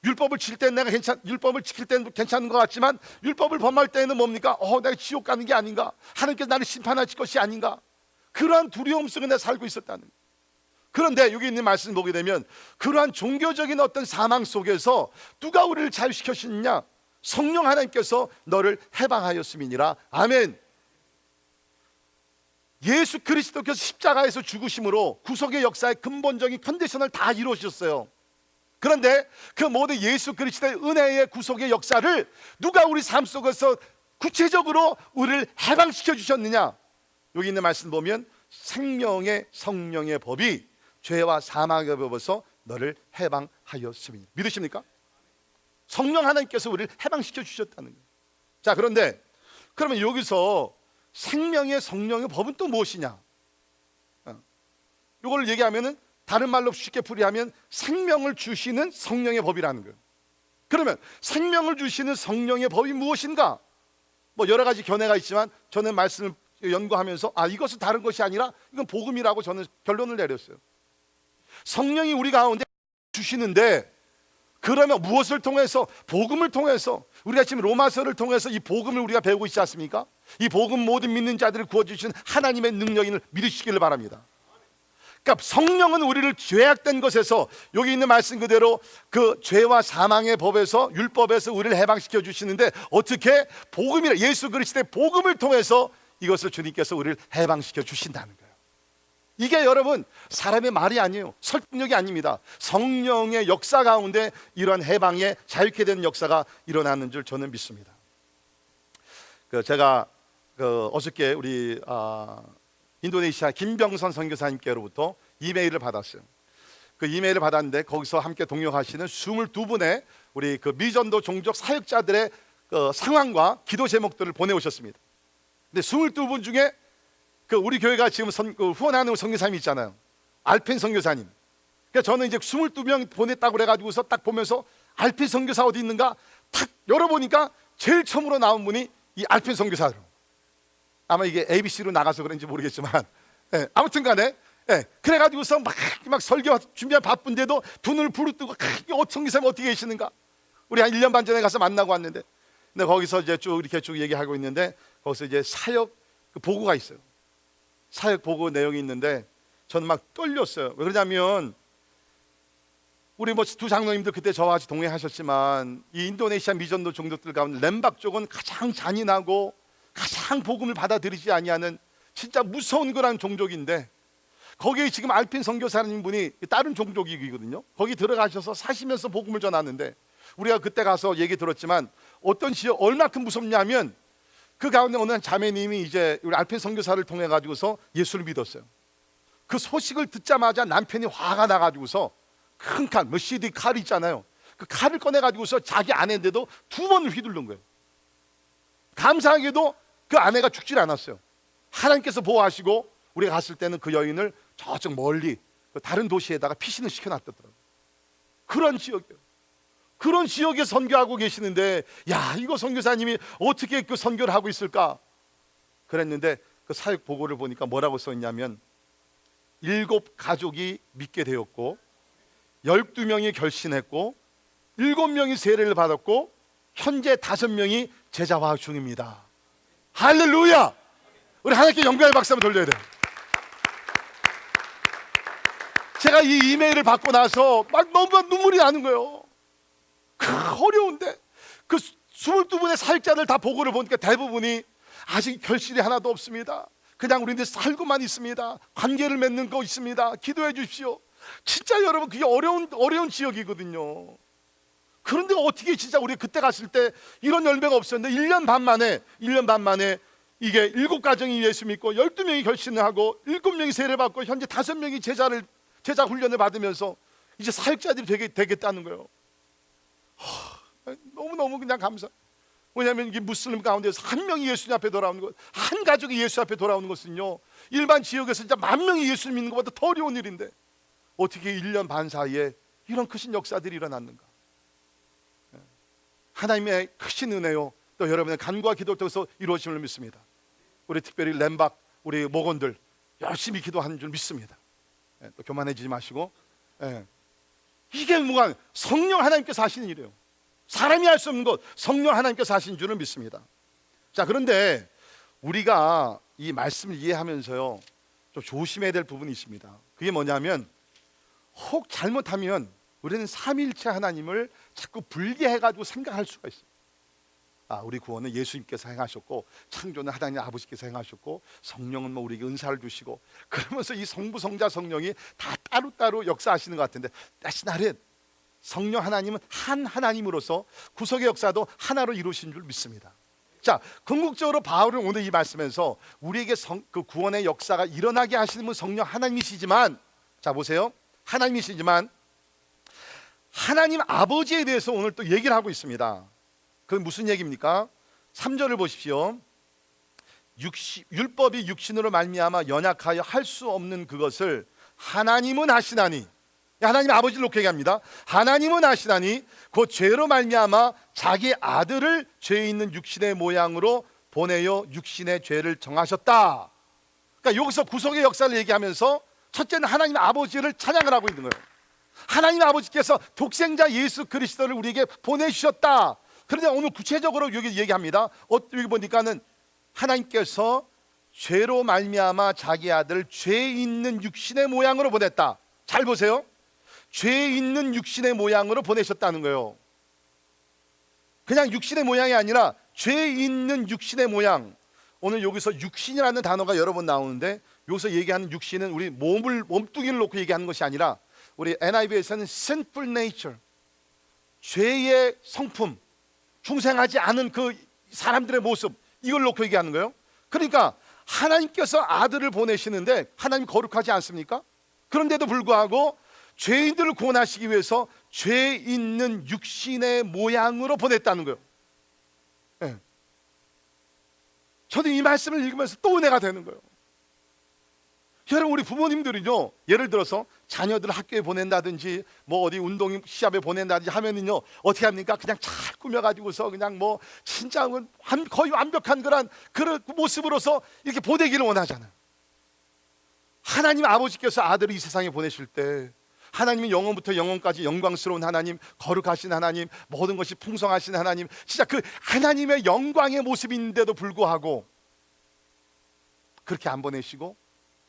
율법을 지킬 때는 율법을 지킬 때는 괜찮은 것 같지만 율법을 범할 때는 뭡니까? 내가 지옥 가는 게 아닌가? 하나님께서 나를 심판하실 것이 아닌가? 그러한 두려움 속에 내가 살고 있었다는 거예요. 그런데 여기 있는 말씀 보게 되면 그러한 종교적인 어떤 사망 속에서 누가 우리를 자유시켰느냐? 성령 하나님께서 너를 해방하였음이니라. 아멘. 예수 그리스도께서 십자가에서 죽으심으로 구속의 역사의 근본적인 컨디션을 다 이루어주셨어요. 그런데 그 모든 예수 그리스도의 은혜의 구속의 역사를 누가 우리 삶 속에서 구체적으로 우리를 해방시켜 주셨느냐? 여기 있는 말씀 보면 생명의 성령의 법이 죄와 사망의 법에서 너를 해방하였음이니. 믿으십니까? 성령 하나님께서 우리를 해방시켜 주셨다는 거예요. 자, 그런데 그러면 여기서 생명의 성령의 법은 또 무엇이냐? 이걸 얘기하면은 다른 말로 쉽게 풀이하면 생명을 주시는 성령의 법이라는 거예요. 그러면 생명을 주시는 성령의 법이 무엇인가? 뭐 여러 가지 견해가 있지만 저는 말씀을 연구하면서 이것은 다른 것이 아니라 이건 복음이라고 저는 결론을 내렸어요. 성령이 우리 가운데 주시는데 그러면 무엇을 통해서? 복음을 통해서. 우리가 지금 로마서를 통해서 이 복음을 우리가 배우고 있지 않습니까? 이 복음 모든 믿는 자들을 구워주신 하나님의 능력인을 믿으시기를 바랍니다. 그러니까 성령은 우리를 죄악된 것에서, 여기 있는 말씀 그대로 그 죄와 사망의 법에서, 율법에서 우리를 해방시켜 주시는데 어떻게? 복음이라, 예수 그리스도의 복음을 통해서 이것을 주님께서 우리를 해방시켜 주신다는 거예요. 이게 여러분 사람의 말이 아니에요. 설득력이 아닙니다. 성령의 역사 가운데 이러한 해방에 자유케 되는 역사가 일어나는 줄 저는 믿습니다. 제가 어저께 우리 인도네시아 김병선 선교사님께로부터 이메일을 받았어요. 그 이메일을 받았는데 거기서 함께 동역하시는 22분의 우리 그 미전도 종족 사역자들의 상황과 기도 제목들을 보내오셨습니다. 근데 22분 중에 우리 교회가 지금 후원하는 선교사님 있잖아요. 알펜 선교사님. 그러니까 저는 이제 22명 보냈다고 그래가지고서 딱 보면서 알펜 선교사 어디 있는가 탁 열어보니까 제일 처음으로 나온 분이 이 알펜 선교사로. 아마 이게 ABC로 나가서 그런지 모르겠지만, 아무튼 간에, 그래가지고서 막 설교 준비한 바쁜데도 두 눈을 부릅뜨고, 선교사님 어떻게 계시는가? 우리 한 1년 반 전에 가서 만나고 왔는데, 근데 거기서 이제 쭉 이렇게 쭉 얘기하고 있는데, 거기서 이제 사역 보고가 있어요. 사역 보고 내용이 있는데, 저는 막 떨렸어요. 왜 그러냐면, 우리 두 장로님도 그때 저와 같이 동행하셨지만, 이 인도네시아 미전도 종족들 가운데 렘박 쪽은 가장 잔인하고, 가장 복음을 받아들이지 아니하는 진짜 무서운 거라는 종족인데, 거기에 지금 알핀 선교사님 분이 다른 종족이거든요. 거기 들어가셔서 사시면서 복음을 전하는데, 우리가 그때 가서 얘기 들었지만 어떤 지역 얼마큼 무섭냐면, 그 가운데 어느 한 자매님이 이제 우리 알핀 선교사를 통해 가지고서 예수를 믿었어요. 그 소식을 듣자마자 남편이 화가 나 가지고서 큰 칼, CD 칼 있잖아요. 그 칼을 꺼내 가지고서 자기 아내인데도 2번을 휘두른 거예요. 감사하게도 그 아내가 죽질 않았어요. 하나님께서 보호하시고 우리가 갔을 때는 그 여인을 저쪽 멀리 다른 도시에다가 피신을 시켜놨더라고요. 그런 지역이에요. 그런 지역에 선교하고 계시는데, 야, 이거 선교사님이 어떻게 그 선교를 하고 있을까? 그랬는데 그 사역 보고를 보니까 뭐라고 써있냐면, 7가족이 믿게 되었고 12명이 결신했고 7명이 세례를 받았고 현재 5명이 제자화 중입니다. 할렐루야! 우리 하나님께 영광의 박수 한번 돌려야 돼요. 제가 이 이메일을 받고 나서 막 너무 눈물이 나는 거예요. 어려운데 그 22분의 사역자들 다 보고를 보니까 대부분이 아직 결실이 하나도 없습니다. 그냥 우리는 살고만 있습니다. 관계를 맺는 거 있습니다. 기도해 주십시오. 진짜 여러분 그게 어려운 지역이거든요. 그런데 어떻게 진짜 우리 그때 갔을 때 이런 열매가 없었는데 1년 반 만에 이게 7가정이 예수 믿고 12명이 결신을 하고 7명이 세례 받고 현재 5명이 제자 훈련을 받으면서 이제 사역자들이 되겠다는 거예요. 너무너무 그냥 감사. 왜냐하면 이게 무슬림 가운데서 한 명이 예수님 앞에 돌아오는 것, 한 가족이 예수 앞에 돌아오는 것은요, 일반 지역에서 진짜 10,000명이 예수 믿는 것보다 더 어려운 일인데 어떻게 1년 반 사이에 이런 크신 역사들이 일어났는가? 하나님의 크신 은혜요, 또 여러분의 간구와 기도를 통해서 이루어짐을 믿습니다. 우리 특별히 렘박 우리 목원들 열심히 기도하는 줄 믿습니다. 또 교만해지지 마시고, 이게 뭐가 성령 하나님께서 하시는 일이에요. 사람이 할 수 없는 것, 성령 하나님께서 하신 줄을 믿습니다. 자, 그런데 우리가 이 말씀을 이해하면서요, 좀 조심해야 될 부분이 있습니다. 그게 뭐냐면 혹 잘못하면 우리는 삼위일체 하나님을 자꾸 분리해가지고 생각할 수가 있어요. 우리 구원은 예수님께서 행하셨고, 창조는 하나님 아버지께서 행하셨고, 성령은 뭐 우리에게 은사를 주시고, 그러면서 이 성부, 성자, 성령이 다 따로따로 역사하시는 것 같은데, 다시 성령 하나님은 한 하나님으로서 구속의 역사도 하나로 이루신 줄 믿습니다. 자, 궁극적으로 바울은 오늘 이 말씀에서 우리에게 그 구원의 역사가 일어나게 하시는 분 성령 하나님이시지만, 자 보세요, 하나님이시지만 하나님 아버지에 대해서 오늘 또 얘기를 하고 있습니다. 그게 무슨 얘기입니까? 3절을 보십시오. 율법이 육신으로 말미암아 연약하여 할 수 없는 그것을 하나님은 하시나니, 하나님 아버지를 놓고 얘기합니다. 하나님은 하시나니 그 죄로 말미암아 자기 아들을 죄 있는 육신의 모양으로 보내어 육신의 죄를 정하셨다. 그러니까 여기서 구속의 역사를 얘기하면서 첫째는 하나님 아버지를 찬양을 하고 있는 거예요. 하나님 아버지께서 독생자 예수 그리스도를 우리에게 보내주셨다. 그런데 오늘 구체적으로 여기 얘기합니다. 여기 보니까는 하나님께서 죄로 말미암아 자기 아들 죄 있는 육신의 모양으로 보냈다. 잘 보세요. 죄 있는 육신의 모양으로 보내셨다는 거예요. 그냥 육신의 모양이 아니라 죄 있는 육신의 모양. 오늘 여기서 육신이라는 단어가 여러 번 나오는데, 여기서 얘기하는 육신은 우리 몸뚱이를 놓고 얘기하는 것이 아니라, 우리 NIV에서는 sinful nature, 죄의 성품, 중생하지 않은 그 사람들의 모습, 이걸 놓고 얘기하는 거예요. 그러니까 하나님께서 아들을 보내시는데 하나님 거룩하지 않습니까? 그런데도 불구하고 죄인들을 구원하시기 위해서 죄 있는 육신의 모양으로 보냈다는 거예요. 네. 저는 이 말씀을 읽으면서 또 은혜가 되는 거예요. 여러분, 우리 부모님들은요, 예를 들어서 자녀들 학교에 보낸다든지 뭐 어디 운동 시합에 보낸다든지 하면은요, 어떻게 합니까? 그냥 잘 꾸며가지고서 그냥 뭐 진짜 거의 완벽한 그런 모습으로서 이렇게 보내기를 원하잖아요. 하나님 아버지께서 아들을 이 세상에 보내실 때, 하나님은 영원부터 영원까지 영광스러운 하나님, 거룩하신 하나님, 모든 것이 풍성하신 하나님, 진짜 그 하나님의 영광의 모습인데도 불구하고 그렇게 안 보내시고,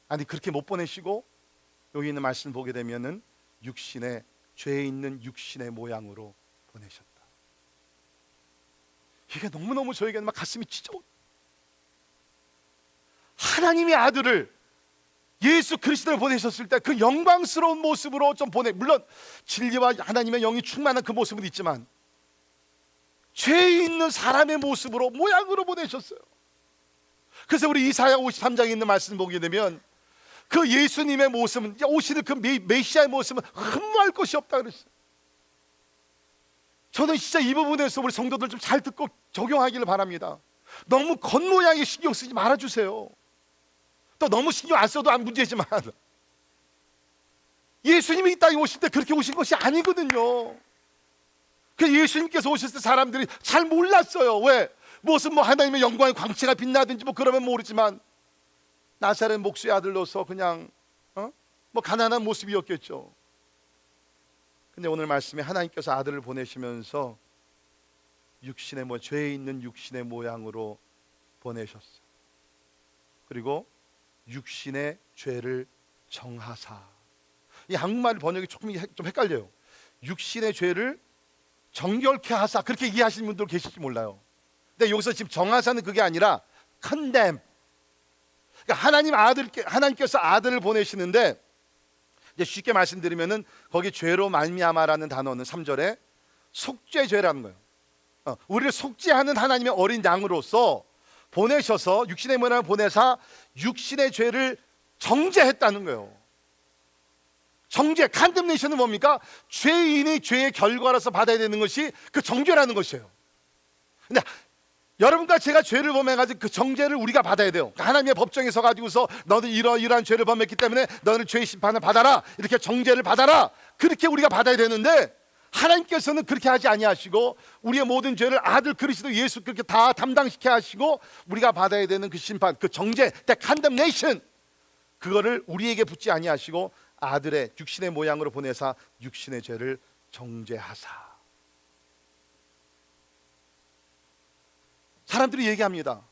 아니 그렇게 못 보내시고, 여기 있는 말씀 보게 되면은 육신의, 죄 있는 육신의 모양으로 보내셨다. 이게 너무너무 저에게는 막 가슴이 찢어. 하나님의 아들을, 예수 그리스도를 보내셨을 때 그 영광스러운 모습으로 좀 물론 진리와 하나님의 영이 충만한 그 모습은 있지만 죄 있는 사람의 모습으로, 모양으로 보내셨어요. 그래서 우리 이사야 53장에 있는 말씀 보게 되면 그 예수님의 모습은, 오시는 그 메시아의 모습은 흠모할 것이 없다 그랬어요. 저는 진짜 이 부분에서 우리 성도들 좀 잘 듣고 적용하기를 바랍니다. 너무 겉모양에 신경 쓰지 말아주세요. 또 너무 신경 안 써도 안 문제지만 예수님이 이 땅에 오실 때 그렇게 오신 것이 아니거든요. 그 예수님께서 오셨을 때 사람들이 잘 몰랐어요. 왜? 무슨 뭐 하나님의 영광의 광채가 빛나든지 뭐 그러면 모르지만 나사렛 목수의 아들로서 그냥 뭐 가난한 모습이었겠죠. 근데 오늘 말씀에 하나님께서 아들을 보내시면서 죄에 있는 육신의 모양으로 보내셨어요. 그리고 육신의 죄를 정하사. 이 한국말 번역이 조금 좀 헷갈려요. 육신의 죄를 정결케 하사, 그렇게 이해하시는 분들 계실지 몰라요. 근데 여기서 지금 정하사는 그게 아니라 condemn. 그러니까 하나님께서 아들을 보내시는데, 이제 쉽게 말씀드리면은 거기 죄로 말미암아라는 단어는 3절에 속죄죄라는 거예요. 우리를 속죄하는 하나님의 어린 양으로서 보내셔서 육신의 모양을 보내사 육신의 죄를 정죄했다는 거예요. 정죄, condemnation은 뭡니까? 죄인이 죄의 결과로서 받아야 되는 것이 그 정죄라는 것이에요. 근데 여러분과 제가 죄를 범해가지고 그 정죄를 우리가 받아야 돼요. 하나님의 법정에 서가지고서 너는 이러이러한 죄를 범했기 때문에 너는 죄의 심판을 받아라, 이렇게 정죄를 받아라, 그렇게 우리가 받아야 되는데 하나님께서는 그렇게 하지 아니하시고 우리의 모든 죄를 아들 그리스도 예수 그렇게 다 담당시켜 하시고 우리가 받아야 되는 그 심판, 그 정죄, the condemnation, 그거를 우리에게 붙지 아니하시고 아들의 육신의 모양으로 보내사 육신의 죄를 정죄하사. 사람들이 얘기합니다.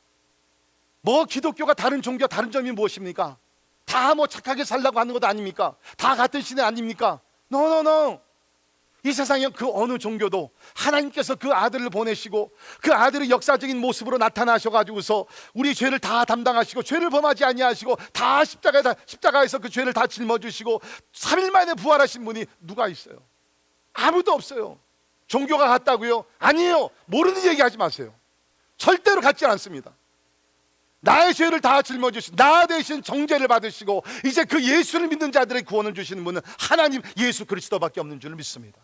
뭐 기독교가 다른 종교와 다른 점이 무엇입니까? 다 뭐 착하게 살라고 하는 것도 아닙니까? 다 같은 신의 아닙니까? No. 이 세상에 그 어느 종교도 하나님께서 그 아들을 보내시고 그 아들의 역사적인 모습으로 나타나셔가지고서 우리 죄를 다 담당하시고 죄를 범하지 아니하시고 다 십자가에서 그 죄를 다 짊어지시고 3일 만에 부활하신 분이 누가 있어요? 아무도 없어요. 종교가 같다고요? 아니에요. 모르는 얘기하지 마세요. 절대로 같지 않습니다. 나의 죄를 다 짊어지시고 나 대신 정죄를 받으시고 이제 그 예수를 믿는 자들의 구원을 주시는 분은 하나님 예수 그리스도밖에 없는 줄 믿습니다.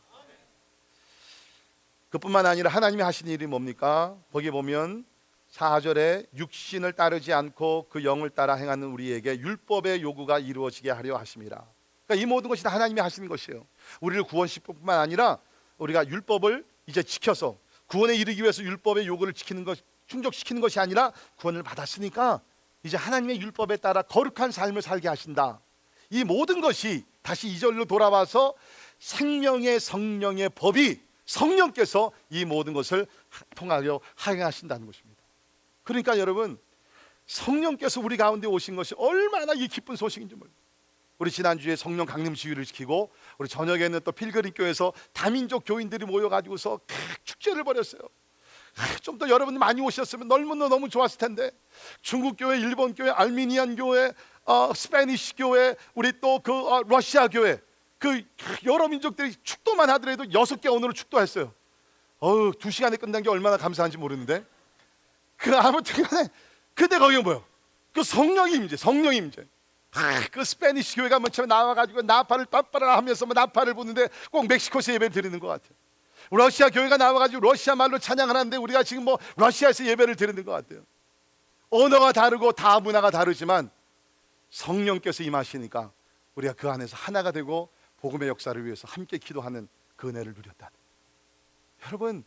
그뿐만 아니라 하나님이 하신 일이 뭡니까? 거기 보면 4절에 육신을 따르지 않고 그 영을 따라 행하는 우리에게 율법의 요구가 이루어지게 하려 하심이라. 그러니까 이 모든 것이 다 하나님이 하시는 것이에요. 우리를 구원시킬 뿐만 아니라 우리가 율법을 이제 지켜서 구원에 이르기 위해서 율법의 요구를 지키는 것, 충족시키는 것이 아니라 구원을 받았으니까 이제 하나님의 율법에 따라 거룩한 삶을 살게 하신다. 이 모든 것이 다시 2절로 돌아와서 생명의 성령의 법이 성령께서 이 모든 것을 통하여 행하신다는 것입니다. 그러니까 여러분, 성령께서 우리 가운데 오신 것이 얼마나 이 기쁜 소식인지 몰라요. 우리 지난주에 성령 강림 주일을 지키고 우리 저녁에는 또 필그림 교회에서 다민족 교인들이 모여가지고서 축제를 벌였어요. 좀 더 여러분들 많이 오셨으면 너무 좋았을 텐데 중국 교회, 일본 교회, 알미니안 교회, 스페니시 교회, 우리 또 그 러시아 교회 그 여러 민족들이 축도만 하더라도 6개 언어로 축도했어요. 2시간에 끝난 게 얼마나 감사한지 모르는데 그 아무튼간에 근데 거기가 뭐요? 그 성령의 임재, 성령의 임재. 그 스페니시 교회가 맨 처음에 나와가지고 나팔을 빠빠라 하면서 나팔을 부는데 꼭 멕시코에서 예배 드리는 것 같아요. 러시아 교회가 나와가지고 러시아 말로 찬양을 하는데 우리가 지금 뭐 러시아에서 예배를 드리는 것 같아요. 언어가 다르고 다 문화가 다르지만 성령께서 임하시니까 우리가 그 안에서 하나가 되고 복음의 역사를 위해서 함께 기도하는 그 은혜를 누렸다. 여러분,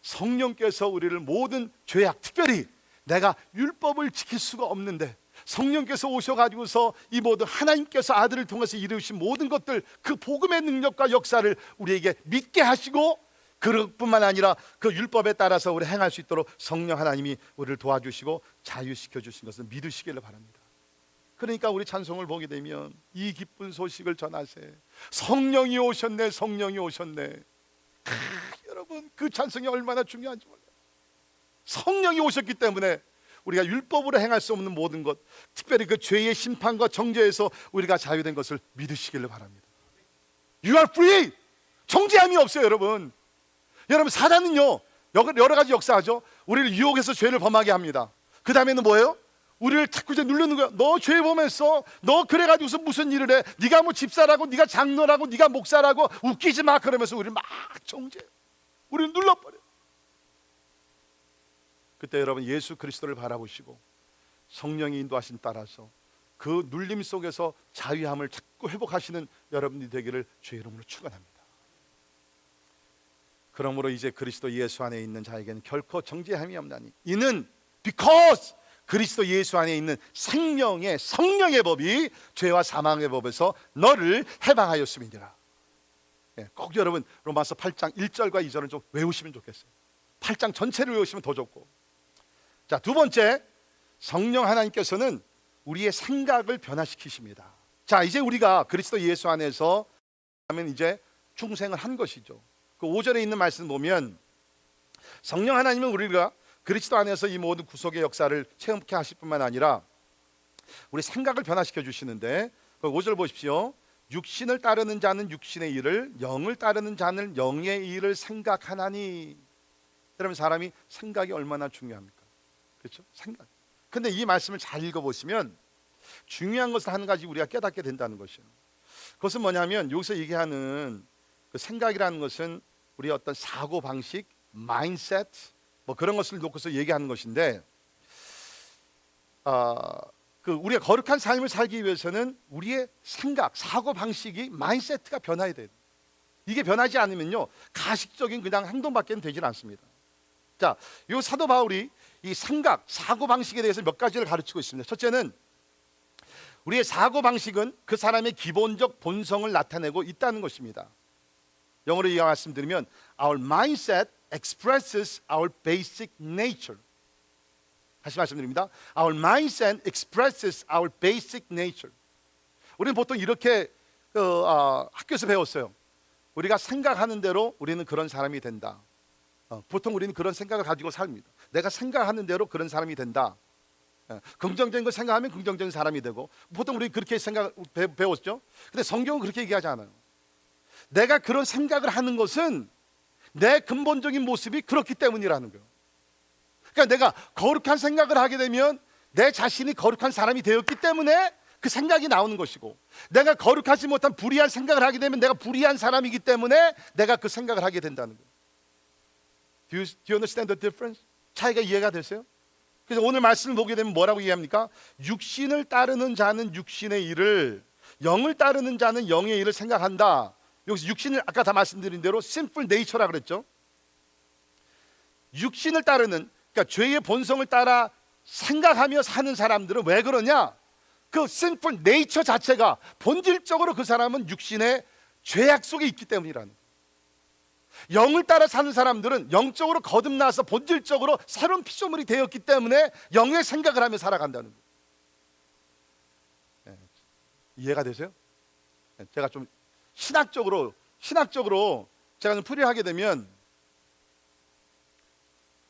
성령께서 우리를 모든 죄악, 특별히 내가 율법을 지킬 수가 없는데 성령께서 오셔가지고서 이 모든 하나님께서 아들을 통해서 이루신 모든 것들 그 복음의 능력과 역사를 우리에게 믿게 하시고 그뿐만 아니라 그 율법에 따라서 우리 행할 수 있도록 성령 하나님이 우리를 도와주시고 자유시켜 주신 것을 믿으시기를 바랍니다. 그러니까 우리 찬송을 보게 되면 이 기쁜 소식을 전하세 성령이 오셨네, 성령이 오셨네. 여러분, 그 찬송이 얼마나 중요한지 몰라요. 성령이 오셨기 때문에 우리가 율법으로 행할 수 없는 모든 것, 특별히 그 죄의 심판과 정죄에서 우리가 자유된 것을 믿으시기를 바랍니다. You are free. 정죄함이 없어요, 여러분. 여러분, 사단은요 여러 가지 역사하죠. 우리를 유혹해서 죄를 범하게 합니다. 그 다음에는 뭐예요? 우리를 자꾸 이제 누르는 거야. 너 죄 범했어. 너 그래가지고서 무슨 일을 해? 네가 뭐 집사라고, 네가 장로라고, 네가 목사라고 웃기지 마. 그러면서 우리를 막 정죄. 우리를 눌러버려. 그때 여러분 예수 그리스도를 바라보시고 성령의 인도하심 따라서 그 눌림 속에서 자유함을 자꾸 회복하시는 여러분이 되기를 주의 이름으로 축원합니다. 그러므로 이제 그리스도 예수 안에 있는 자에게는 결코 정죄함이 없나니 이는 because 그리스도 예수 안에 있는 생명의 성령의 법이 죄와 사망의 법에서 너를 해방하였음이니라. 꼭 여러분 로마서 8장 1절과 2절을 좀 외우시면 좋겠어요. 8장 전체를 외우시면 더 좋고. 자, 두 번째, 성령 하나님께서는 우리의 생각을 변화시키십니다. 자, 이제 우리가 그리스도 예수 안에서 하면 이제 중생을 한 것이죠. 그 5절에 있는 말씀 보면 성령 하나님은 우리가 그리스도 안에서 이 모든 구속의 역사를 체험케 하실 뿐만 아니라 우리 생각을 변화시켜 주시는데 그 5절 보십시오. 육신을 따르는 자는 육신의 일을, 영을 따르는 자는 영의 일을 생각하나니. 여러분, 사람이 생각이 얼마나 중요합니까? 그렇죠? 생각. 근데 이 말씀을 잘 읽어보시면 중요한 것을 한 가지 우리가 깨닫게 된다는 것이에요. 그것은 뭐냐면 여기서 얘기하는 그 생각이라는 것은 우리의 어떤 사고 방식, 마인셋 뭐 그런 것을 놓고서 얘기하는 것인데 그 우리가 거룩한 삶을 살기 위해서는 우리의 생각, 사고 방식이 마인셋가 변화해야 돼요. 이게 변하지 않으면요 가식적인 그냥 행동밖에는 되질 않습니다. 자, 이 사도 바울이 이 생각, 사고 방식에 대해서 몇 가지를 가르치고 있습니다. 첫째는 우리의 사고 방식은 그 사람의 기본적 본성을 나타내고 있다는 것입니다. 영어로 이 말씀드리면 Our mindset expresses our basic nature. 다시 말씀드립니다. Our mindset expresses our basic nature. 우리는 보통 이렇게 학교에서 배웠어요. 우리가 생각하는 대로 우리는 그런 사람이 된다. 보통 우리는 그런 생각을 가지고 삽니다. 내가 생각하는 대로 그런 사람이 된다. 긍정적인 걸 생각하면 긍정적인 사람이 되고, 보통 우리 그렇게 배웠죠. 근데 성경은 그렇게 얘기하지 않아요. 내가 그런 생각을 하는 것은 내 근본적인 모습이 그렇기 때문이라는 거예요. 그러니까 내가 거룩한 생각을 하게 되면 내 자신이 거룩한 사람이 되었기 때문에 그 생각이 나오는 것이고, 내가 거룩하지 못한 불의한 생각을 하게 되면 내가 불의한 사람이기 때문에 내가 그 생각을 하게 된다는 거예요. Do you understand the difference? 차이가 이해가 되세요? 그래서 오늘 말씀을 보게 되면 뭐라고 이해합니까? 육신을 따르는 자는 육신의 일을, 영을 따르는 자는 영의 일을 생각한다. 여기서 육신을 아까 다 말씀드린 대로 simple nature라 그랬죠. 육신을 따르는, 그러니까 죄의 본성을 따라 생각하며 사는 사람들은 왜 그러냐? 그 simple nature 자체가 본질적으로 그 사람은 육신의 죄악 속에 있기 때문이라는 거예요. 영을 따라 사는 사람들은 영적으로 거듭나서 본질적으로 새로운 피조물이 되었기 때문에 영의 생각을 하며 살아간다는 거예요. 이해가 되세요? 제가 좀 신학적으로 제가 좀 풀이하게 되면,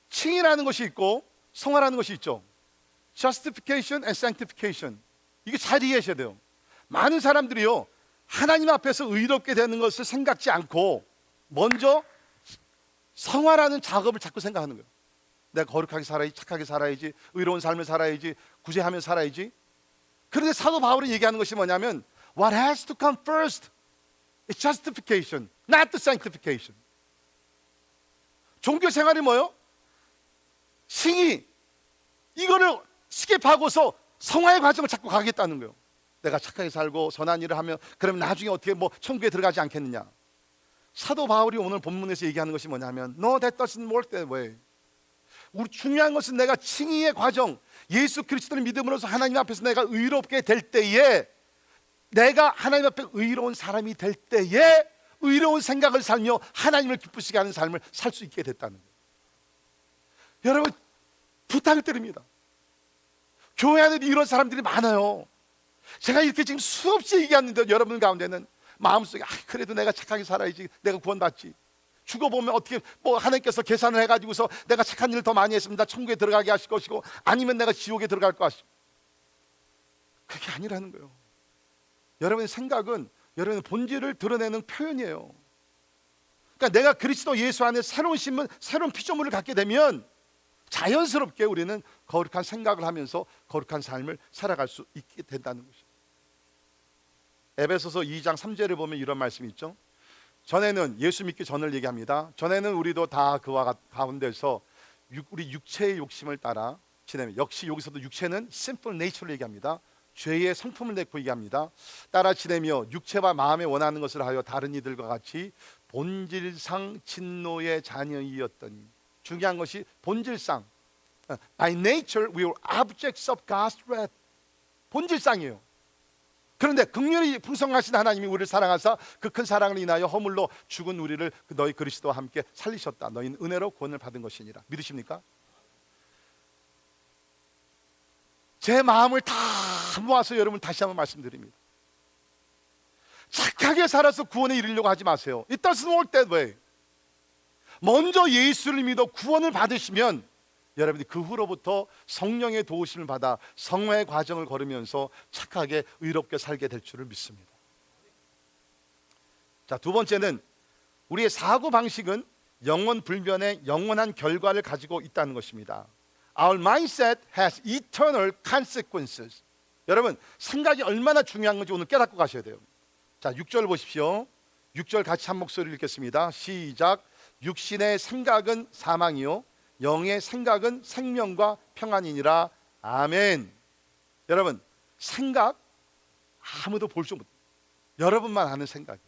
칭의라는 것이 있고 성화라는 것이 있죠. Justification and Sanctification. 이게 잘 이해하셔야 돼요. 많은 사람들이요, 하나님 앞에서 의롭게 되는 것을 생각지 않고 먼저 성화라는 작업을 자꾸 생각하는 거예요. 내가 거룩하게 살아야지, 착하게 살아야지, 의로운 삶을 살아야지, 구제하며 살아야지. 그런데 사도 바울이 얘기하는 것이 뭐냐면, What has to come first is justification, not the sanctification. 종교 생활이 뭐예요? 칭의, 이거를 스킵하고서 성화의 과정을 자꾸 가겠다는 거예요. 내가 착하게 살고 선한 일을 하면 그러면 나중에 어떻게 천국에 들어가지 않겠느냐. 사도 바울이 오늘 본문에서 얘기하는 것이 뭐냐면, No, that doesn't work that way. 우리 중요한 것은 내가 칭의의 과정, 예수 그리스도를 믿음으로써 하나님 앞에서 내가 의롭게 될 때에, 내가 하나님 앞에 의로운 사람이 될 때에 의로운 생각을 살며 하나님을 기쁘시게 하는 삶을 살 수 있게 됐다는 거예요. 여러분, 부탁을 드립니다. 교회 안에 이런 사람들이 많아요. 제가 이렇게 지금 수없이 얘기하는데 여러분 가운데는 마음속에 그래도 내가 착하게 살아야지, 내가 구원받지, 죽어보면 어떻게 하나님께서 계산을 해가지고서 내가 착한 일을 더 많이 했으면 나 천국에 들어가게 하실 것이고, 아니면 내가 지옥에 들어갈 것이고. 그게 아니라는 거예요. 여러분의 생각은 여러분의 본질을 드러내는 표현이에요. 그러니까 내가 그리스도 예수 안에 새로운 신분, 새로운 피조물을 갖게 되면 자연스럽게 우리는 거룩한 생각을 하면서 거룩한 삶을 살아갈 수 있게 된다는 것입니다. 에베소서 2장 3절을 보면 이런 말씀이 있죠. 전에는, 예수 믿기 전을 얘기합니다. 전에는 우리도 다 그와 가운데서 우리 육체의 욕심을 따라 지내면, 역시 여기서도 육체는 simple nature를 얘기합니다. 죄의 성품을 내고 얘기합니다. 따라 지내며 육체와 마음에 원하는 것을 하여 다른 이들과 같이 본질상 진노의 자녀이었더니. 중요한 것이 본질상, by nature we were objects of God's wrath. 본질상이에요. 그런데 긍휼히 풍성하신 하나님이 우리를 사랑하사 그 큰 사랑을 인하여 허물로 죽은 우리를 너희 그리스도와 함께 살리셨다. 너희는 은혜로 구원을 받은 것이니라. 믿으십니까? 제 마음을 다 모아서 여러분 다시 한번 말씀드립니다. 착하게 살아서 구원에 이르려고 하지 마세요. It doesn't work that way. 먼저 예수를 믿어 구원을 받으시면 여러분이 그 후로부터 성령의 도우심을 받아 성화의 과정을 걸으면서 착하게 의롭게 살게 될 줄을 믿습니다. 자, 두 번째는 우리의 사고 방식은 영원 불변의 영원한 결과를 가지고 있다는 것입니다. Our mindset has eternal consequences. 여러분, 생각이 얼마나 중요한 건지 오늘 깨닫고 가셔야 돼요. 자, 6절 보십시오. 6절 같이 한 목소리로 읽겠습니다. 시작. 육신의 생각은 사망이요 영의 생각은 생명과 평안이니라. 아멘. 여러분, 생각 아무도 볼 수 없어요. 여러분만 아는 생각이에요.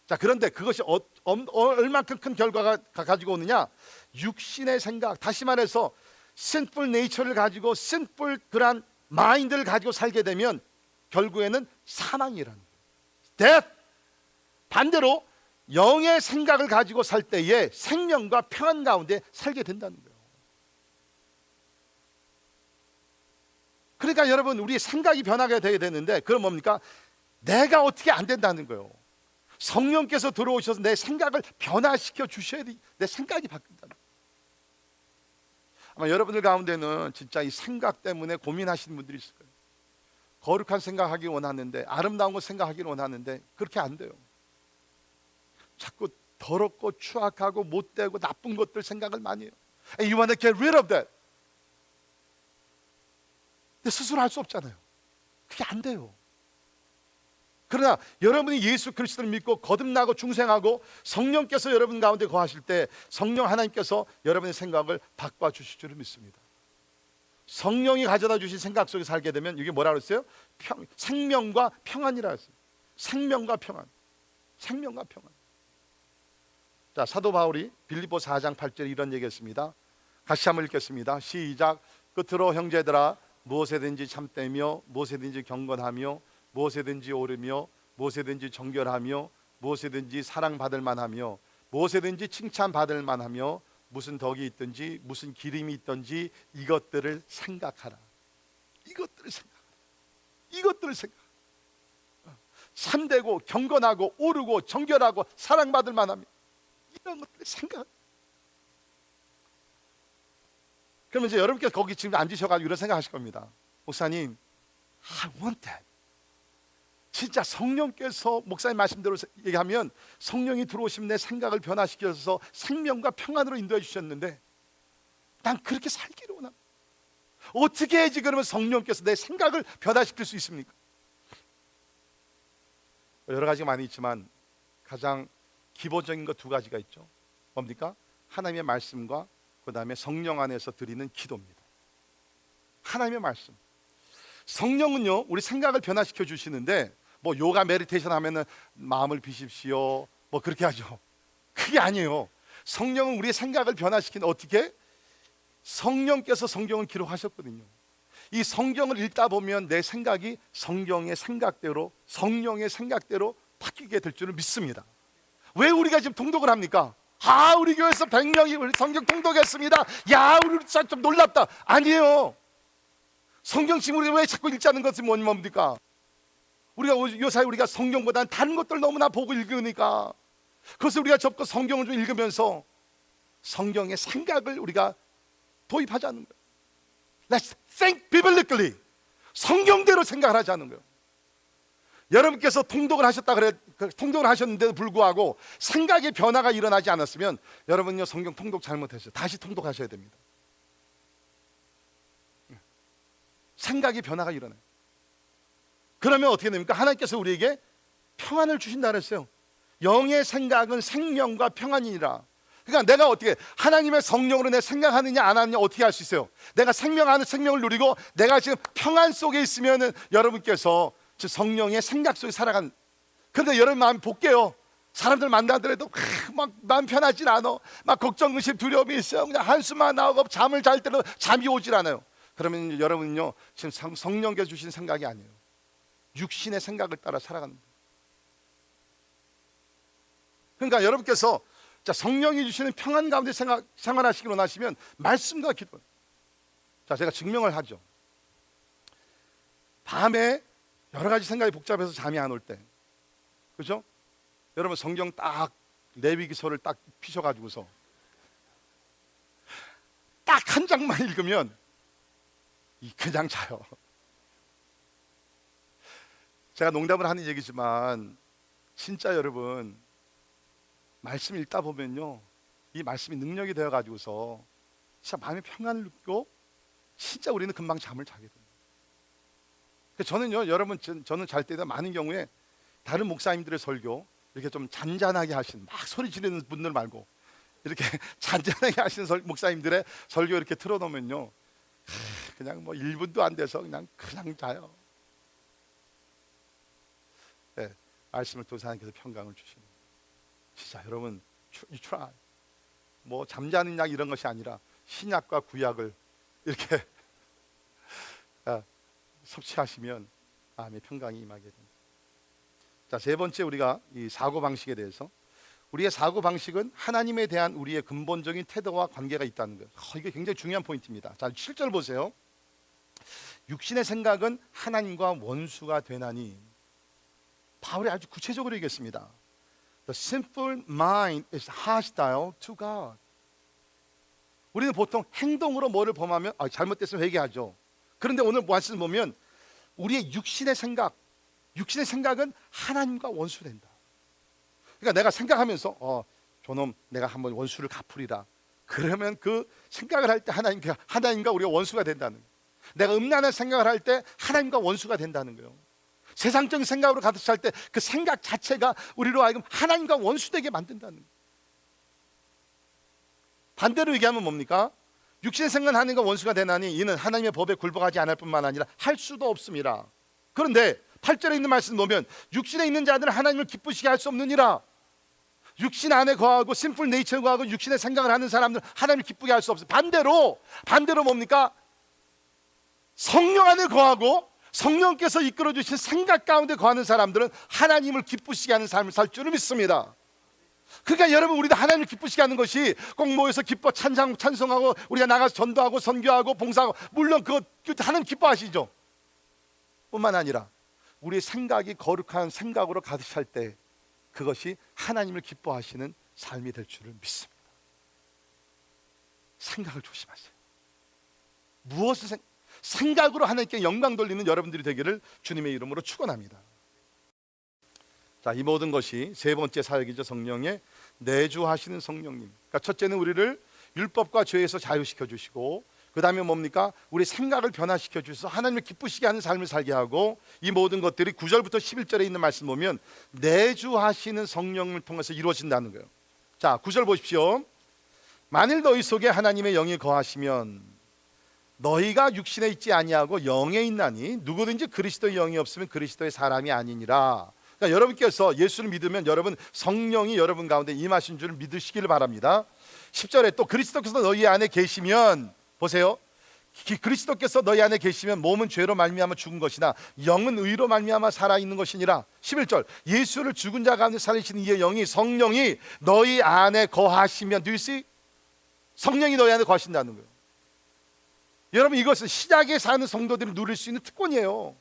자, 그런데 그것이 얼만큼 큰 결과가 가지고 오느냐? 육신의 생각, 다시 말해서 sinful nature를 가지고 sinful 그런 마인드를 가지고 살게 되면 결국에는 사망이라는 거예요. death. 반대로 영의 생각을 가지고 살 때에 생명과 평안 가운데 살게 된다는 거예요. 그러니까 여러분, 우리의 생각이 변하게 되어야 되는데, 그럼 뭡니까? 내가 어떻게 안 된다는 거예요. 성령께서 들어오셔서 내 생각을 변화시켜 주셔야 돼. 내 생각이 바뀐다는 거예요. 아마 여러분들 가운데는 진짜 이 생각 때문에 고민하시는 분들이 있을 거예요. 거룩한 생각하기 원하는데, 아름다운 거 생각하기를 원하는데 그렇게 안 돼요. 자꾸 더럽고 추악하고 못되고 나쁜 것들 생각을 많이 해요. And you want to get rid of that. 근데 스스로 할 수 없잖아요. 그게 안 돼요. 그러나 여러분이 예수 그리스도를 믿고 거듭나고 중생하고 성령께서 여러분 가운데 거하실 때 성령 하나님께서 여러분의 생각을 바꿔주실 줄을 믿습니다. 성령이 가져다 주신 생각 속에 살게 되면 이게 뭐라 그랬어요? 생명과 평안이라 했어요. 생명과 평안. 생명과 평안. 자, 사도 바울이 빌립보 4장 8절에 이런 얘기했습니다. 같이 한번 읽겠습니다. 시작. 끝으로 형제들아, 무엇에든지 참되며 무엇에든지 경건하며 무엇에든지 오르며 무엇에든지 정결하며 무엇에든지 사랑받을 만하며 무엇에든지 칭찬받을 만하며 무슨 덕이 있든지 무슨 기림이 있든지 이것들을 생각하라. 이것들을 생각하라. 이것들을 생각하라. 참되고 경건하고 오르고 정결하고 사랑받을 만하며 이런 것들을 생각. 그러면 이제 여러분께서 거기 지금 앉으셔가지고 이런 생각하실 겁니다. 목사님, I want that. 진짜 성령께서 목사님 말씀대로 얘기하면 성령이 들어오시면 내 생각을 변화시켜서 생명과 평안으로 인도해 주셨는데 난 그렇게 살기를 원합니다. 어떻게 해야지 그러면 성령께서 내 생각을 변화시킬 수 있습니까? 여러 가지가 많이 있지만 가장 기본적인 것 두 가지가 있죠. 뭡니까? 하나님의 말씀과 그 다음에 성령 안에서 드리는 기도입니다. 하나님의 말씀. 성령은요 우리 생각을 변화시켜 주시는데 뭐 요가 메디테이션 하면은 마음을 비십시오 뭐 그렇게 하죠. 그게 아니에요. 성령은 우리의 생각을 변화시키는 어떻게? 성령께서 성경을 기록하셨거든요. 이 성경을 읽다 보면 내 생각이 성경의 생각대로 성령의 생각대로 바뀌게 될 줄을 믿습니다. 왜 우리가 지금 통독을 합니까? 아, 우리 교회에서 100명이 우리 성경 통독했습니다. 야, 우리 진짜 좀 놀랍다. 아니에요. 성경 지금 우리가 왜 자꾸 읽지 않는 것이 뭡니까? 우리가 요사이 우리가 성경보다는 다른 것들 너무나 보고 읽으니까 그래서 우리가 접고 성경을 좀 읽으면서 성경의 생각을 우리가 도입하자는 거예요. Let's think biblically. 성경대로 생각을 하자는 거예요. 여러분께서 통독을 하셨다 그래 통독을 하셨는데도 불구하고 생각의 변화가 일어나지 않았으면 여러분요 성경 통독 잘못했어요. 다시 통독하셔야 됩니다. 생각의 변화가 일어나요. 그러면 어떻게 됩니까? 하나님께서 우리에게 평안을 주신다 그랬어요. 영의 생각은 생명과 평안이니라. 그러니까 내가 어떻게 하나님의 성령으로 내 생각하느냐 안 하느냐 어떻게 할 수 있어요? 내가 생명하는 생명을 누리고 내가 지금 평안 속에 있으면은 여러분께서 성령의 생각 속에 살아간. 그런데 여러분 마음이 볼게요. 사람들 만나더라도 막 마음 편하진 않아. 막 걱정, 의심, 두려움이 있어요. 그냥 한숨만 나오고 잠을 잘 때도 잠이 오질 않아요. 그러면 여러분은요 지금 성령께서 주신 생각이 아니에요. 육신의 생각을 따라 살아가는 거예요. 그러니까 여러분께서 자, 성령이 주시는 평안 가운데 생활하시기 원하시면 말씀과 기도. 자, 제가 증명을 하죠. 밤에 여러 가지 생각이 복잡해서 잠이 안 올 때, 그렇죠? 여러분 성경 딱 레위기서를 딱 피셔가지고서 딱 한 장만 읽으면 그냥 자요. 제가 농담을 하는 얘기지만 진짜 여러분 말씀 읽다 보면요 이 말씀이 능력이 되어 가지고서 진짜 마음의 평안을 느끼고 진짜 우리는 금방 잠을 자게 됩니다. 저는요 여러분 저는 잘 때 많은 경우에 다른 목사님들의 설교 이렇게 좀 잔잔하게 하시는 막 소리 지르는 분들 말고 이렇게 잔잔하게 하시는 목사님들의 설교 이렇게 틀어놓으면요 그냥 뭐 1분도 안 돼서 그냥 자요. 네, 말씀을 통해서 하나님께서 평강을 주시는. 진짜 여러분 you try. 뭐 잠자는 약 이런 것이 아니라 신약과 구약을 이렇게 섭취하시면 마음의 평강이 임하게 됩니다. 자, 세 번째 우리가 이 사고 방식에 대해서 우리의 사고 방식은 하나님에 대한 우리의 근본적인 태도와 관계가 있다는 거예요. 이게 굉장히 중요한 포인트입니다. 자, 7절 보세요. 육신의 생각은 하나님과 원수가 되나니. 바울이 아주 구체적으로 얘기했습니다. The sinful mind is hostile to God. 우리는 보통 행동으로 뭐를 범하면 잘못됐으면 회개하죠. 그런데 오늘 말씀 보면 우리의 육신의 생각은 하나님과 원수된다. 그러니까 내가 생각하면서 저놈 내가 한번 원수를 갚으리라. 그러면 그 생각을 할 때 하나님과 우리가 원수가 된다는 거예요. 내가 음란한 생각을 할 때 하나님과 원수가 된다는 거예요. 세상적인 생각으로 가득 찰 때 그 생각 자체가 우리로 하여금 하나님과 원수되게 만든다는 거예요. 반대로 얘기하면 뭡니까? 육신의 생각은 하나님과 원수가 되나니 이는 하나님의 법에 굴복하지 않을 뿐만 아니라 할 수도 없음이라. 그런데 8절에 있는 말씀 보면 육신에 있는 자들은 하나님을 기쁘시게 할 수 없느니라. 육신 안에 거하고 심플 네이처에 거하고 육신의 생각을 하는 사람들은 하나님을 기쁘게 할 수 없어요. 반대로 뭡니까? 성령 안에 거하고 성령께서 이끌어 주신 생각 가운데 거하는 사람들은 하나님을 기쁘시게 하는 삶을 살 줄을 믿습니다. 그러니까 여러분, 우리도 하나님을 기쁘시게 하는 것이 꼭 모여서 기뻐 찬송하고 우리가 나가서 전도하고 선교하고 봉사하고, 물론 그거 하나님 기뻐하시죠. 뿐만 아니라 우리의 생각이 거룩한 생각으로 가득 찰 때 그것이 하나님을 기뻐하시는 삶이 될 줄을 믿습니다. 생각을 조심하세요. 무엇을 생각으로 하나님께 영광 돌리는 여러분들이 되기를 주님의 이름으로 축원합니다. 자, 이 모든 것이 세 번째 사역이죠. 성령의 내주하시는 성령님. 그러니까 첫째는 우리를 율법과 죄에서 자유시켜 주시고, 그 다음에 뭡니까? 우리 생각을 변화시켜 주셔서 하나님을 기쁘시게 하는 삶을 살게 하고, 이 모든 것들이 9절부터 11절에 있는 말씀 보면 내주하시는 성령을 통해서 이루어진다는 거예요. 자, 9절 보십시오. 만일 너희 속에 하나님의 영이 거하시면 너희가 육신에 있지 아니하고 영에 있나니 누구든지 그리스도의 영이 없으면 그리스도의 사람이 아니니라. 그러니까 여러분께서 예수를 믿으면 여러분 성령이 여러분 가운데 임하신 줄 믿으시기를 바랍니다. 10절에 또 그리스도께서 너희 안에 계시면, 보세요, 그리스도께서 너희 안에 계시면 몸은 죄로 말미암아 죽은 것이나 영은 의로 말미암아 살아있는 것이니라. 11절 예수를 죽은 자 가운데 살리시는 이의 영이, 성령이 너희 안에 거하시면, do you see? 성령이 너희 안에 거하신다는 거예요. 여러분, 이것은 신약에 사는 성도들이 누릴 수 있는 특권이에요.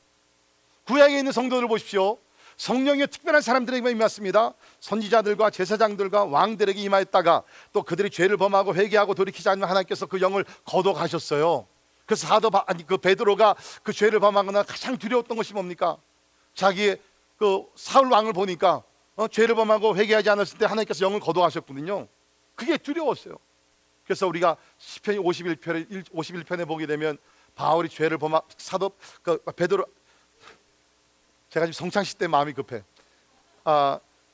구약에 있는 성도들 보십시오. 성령이 특별한 사람들에게만 임했습니다. 선지자들과 제사장들과 왕들에게 임하였다가 또 그들이 죄를 범하고 회개하고 돌이키지 않으면 하나님께서 그 영을 거둬가셨어요. 그래서 베드로가 그 죄를 범하거나 가장 두려웠던 것이 뭡니까? 자기의 그 사울 왕을 보니까 죄를 범하고 회개하지 않았을 때 하나님께서 영을 거둬가셨거든요. 그게 두려웠어요. 그래서 우리가 시편 51편에 보게 되면 바울이 죄를 베드로, 제가 지금 성창시 때 마음이 급해.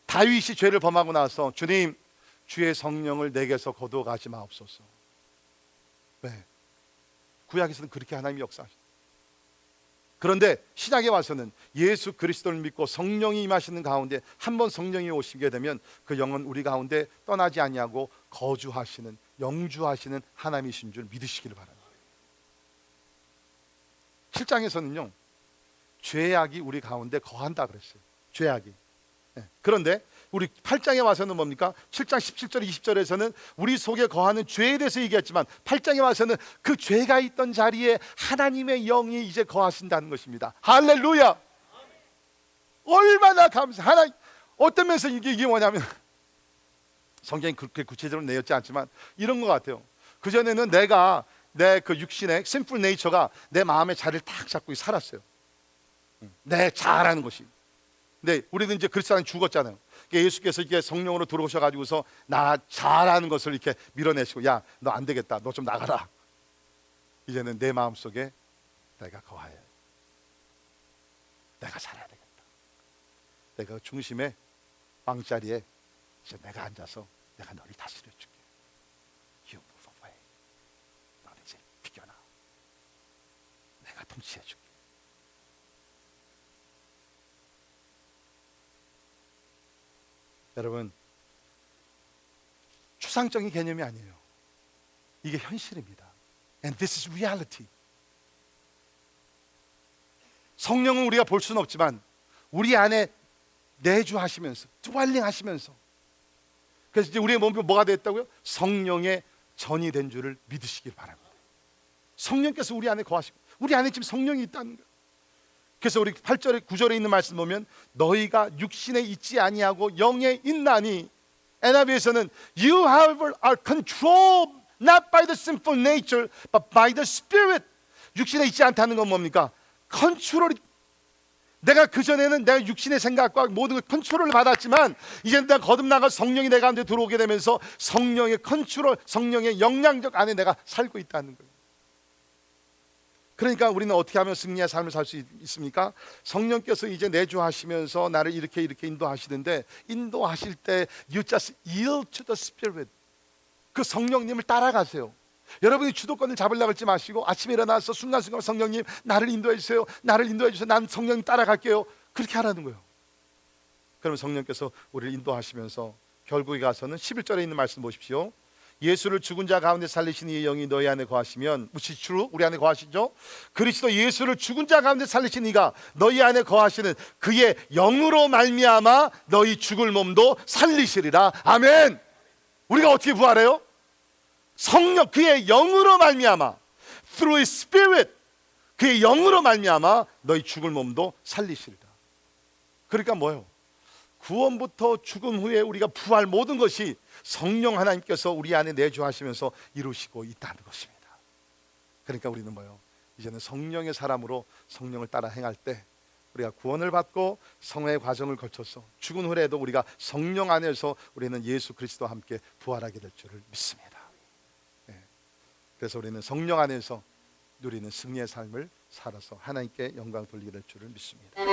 다윗이 죄를 범하고 나서 주님, 주의 성령을 내게서 거두어가지 마옵소서. 네. 구약에서는 그렇게 하나님이 역사하시죠. 그런데 신약에 와서는 예수 그리스도를 믿고 성령이 임하시는 가운데 한번 성령이 오시게 되면 그 영은 우리 가운데 떠나지 아니하고 거주하시는, 영주하시는 하나님이신 줄 믿으시기를 바랍니다. 7장에서는요 죄악이 우리 가운데 거한다 그랬어요. 죄악이. 네. 그런데 우리 8장에 와서는 뭡니까? 7장 17절 20절에서는 우리 속에 거하는 죄에 대해서 얘기했지만 8장에 와서는 그 죄가 있던 자리에 하나님의 영이 이제 거하신다는 것입니다. 할렐루야. 얼마나 하나님, 어떤 면에서 이게 뭐냐면 성경이 그렇게 구체적으로 내었지 않지만 이런 것 같아요. 그전에는 내가 내 그 육신의 심플 네이처가 내 마음의 자리를 딱 잡고 살았어요. 내 잘하는 것이. 근데 우리는 이제 그리스도는 죽었잖아요. 예수께서 이게 성령으로 들어오셔가지고서 나 잘하는 것을 이렇게 밀어내시고, 야, 너 안 되겠다, 너 좀 나가라. 이제는 내 마음 속에 내가 거하여, 내가 잘해야 되겠다. 내가 중심의 왕자리에 이제 내가 앉아서 내가 너를 다스려 줄게. You move away. 너는 이제 비켜나. 내가 통치해 줄게. 여러분, 추상적인 개념이 아니에요. 이게 현실입니다. And this is reality. 성령은 우리가 볼 수는 없지만 우리 안에 내주하시면서, dwelling 하시면서, 그래서 이제 우리의 몸이 뭐가 됐다고요? 성령의 전이 된 줄을 믿으시길 바랍니다. 성령께서 우리 안에 거하시고, 우리 안에 지금 성령이 있다는 거예요. 그래서 우리 8절에 9절에 있는 말씀 보면 너희가 육신에 있지 아니하고 영에 있나니, NIV에서는 You are controlled not by the sinful nature but by the Spirit. 육신에 있지 않다는 건 뭡니까? 컨트롤이, 내가 그전에는 내가 육신의 생각과 모든 걸 컨트롤을 받았지만 이제는 내가 거듭나가 성령이 내 가운데 들어오게 되면서 성령의 컨트롤, 성령의 영향력 안에 내가 살고 있다는 거예요. 그러니까 우리는 어떻게 하면 승리의 삶을 살 수 있습니까? 성령께서 이제 내주하시면서 나를 이렇게 인도하시는데, 인도하실 때 You just yield to the Spirit. 그 성령님을 따라가세요. 여러분이 주도권을 잡으려고 하지 마시고 아침에 일어나서 순간순간 성령님 나를 인도해 주세요, 나를 인도해 주세요, 난 성령님 따라갈게요, 그렇게 하라는 거예요. 그러면 성령께서 우리를 인도하시면서 결국에 가서는 11절에 있는 말씀 보십시오. 예수를 죽은 자 가운데 살리신 이의 영이 너희 안에 거하시면, 무시 주로 우리 안에 거하시죠. 그리스도 예수를 죽은 자 가운데 살리신 이가 너희 안에 거하시는 그의 영으로 말미암아 너희 죽을 몸도 살리시리라. 아멘. 우리가 어떻게 부활해요? 성령, 그의 영으로 말미암아, through His Spirit, 그의 영으로 말미암아 너희 죽을 몸도 살리시리라. 그러니까 뭐예요? 구원부터 죽음 후에 우리가 부활, 모든 것이 성령 하나님께서 우리 안에 내주하시면서 이루시고 있다는 것입니다. 그러니까 우리는 뭐예요? 이제는 성령의 사람으로 성령을 따라 행할 때 우리가 구원을 받고 성화의 과정을 거쳐서 죽은 후에도 우리가 성령 안에서 우리는 예수 그리스도와 함께 부활하게 될 줄을 믿습니다. 그래서 우리는 성령 안에서 누리는 승리의 삶을 살아서 하나님께 영광 돌리게 될 줄을 믿습니다.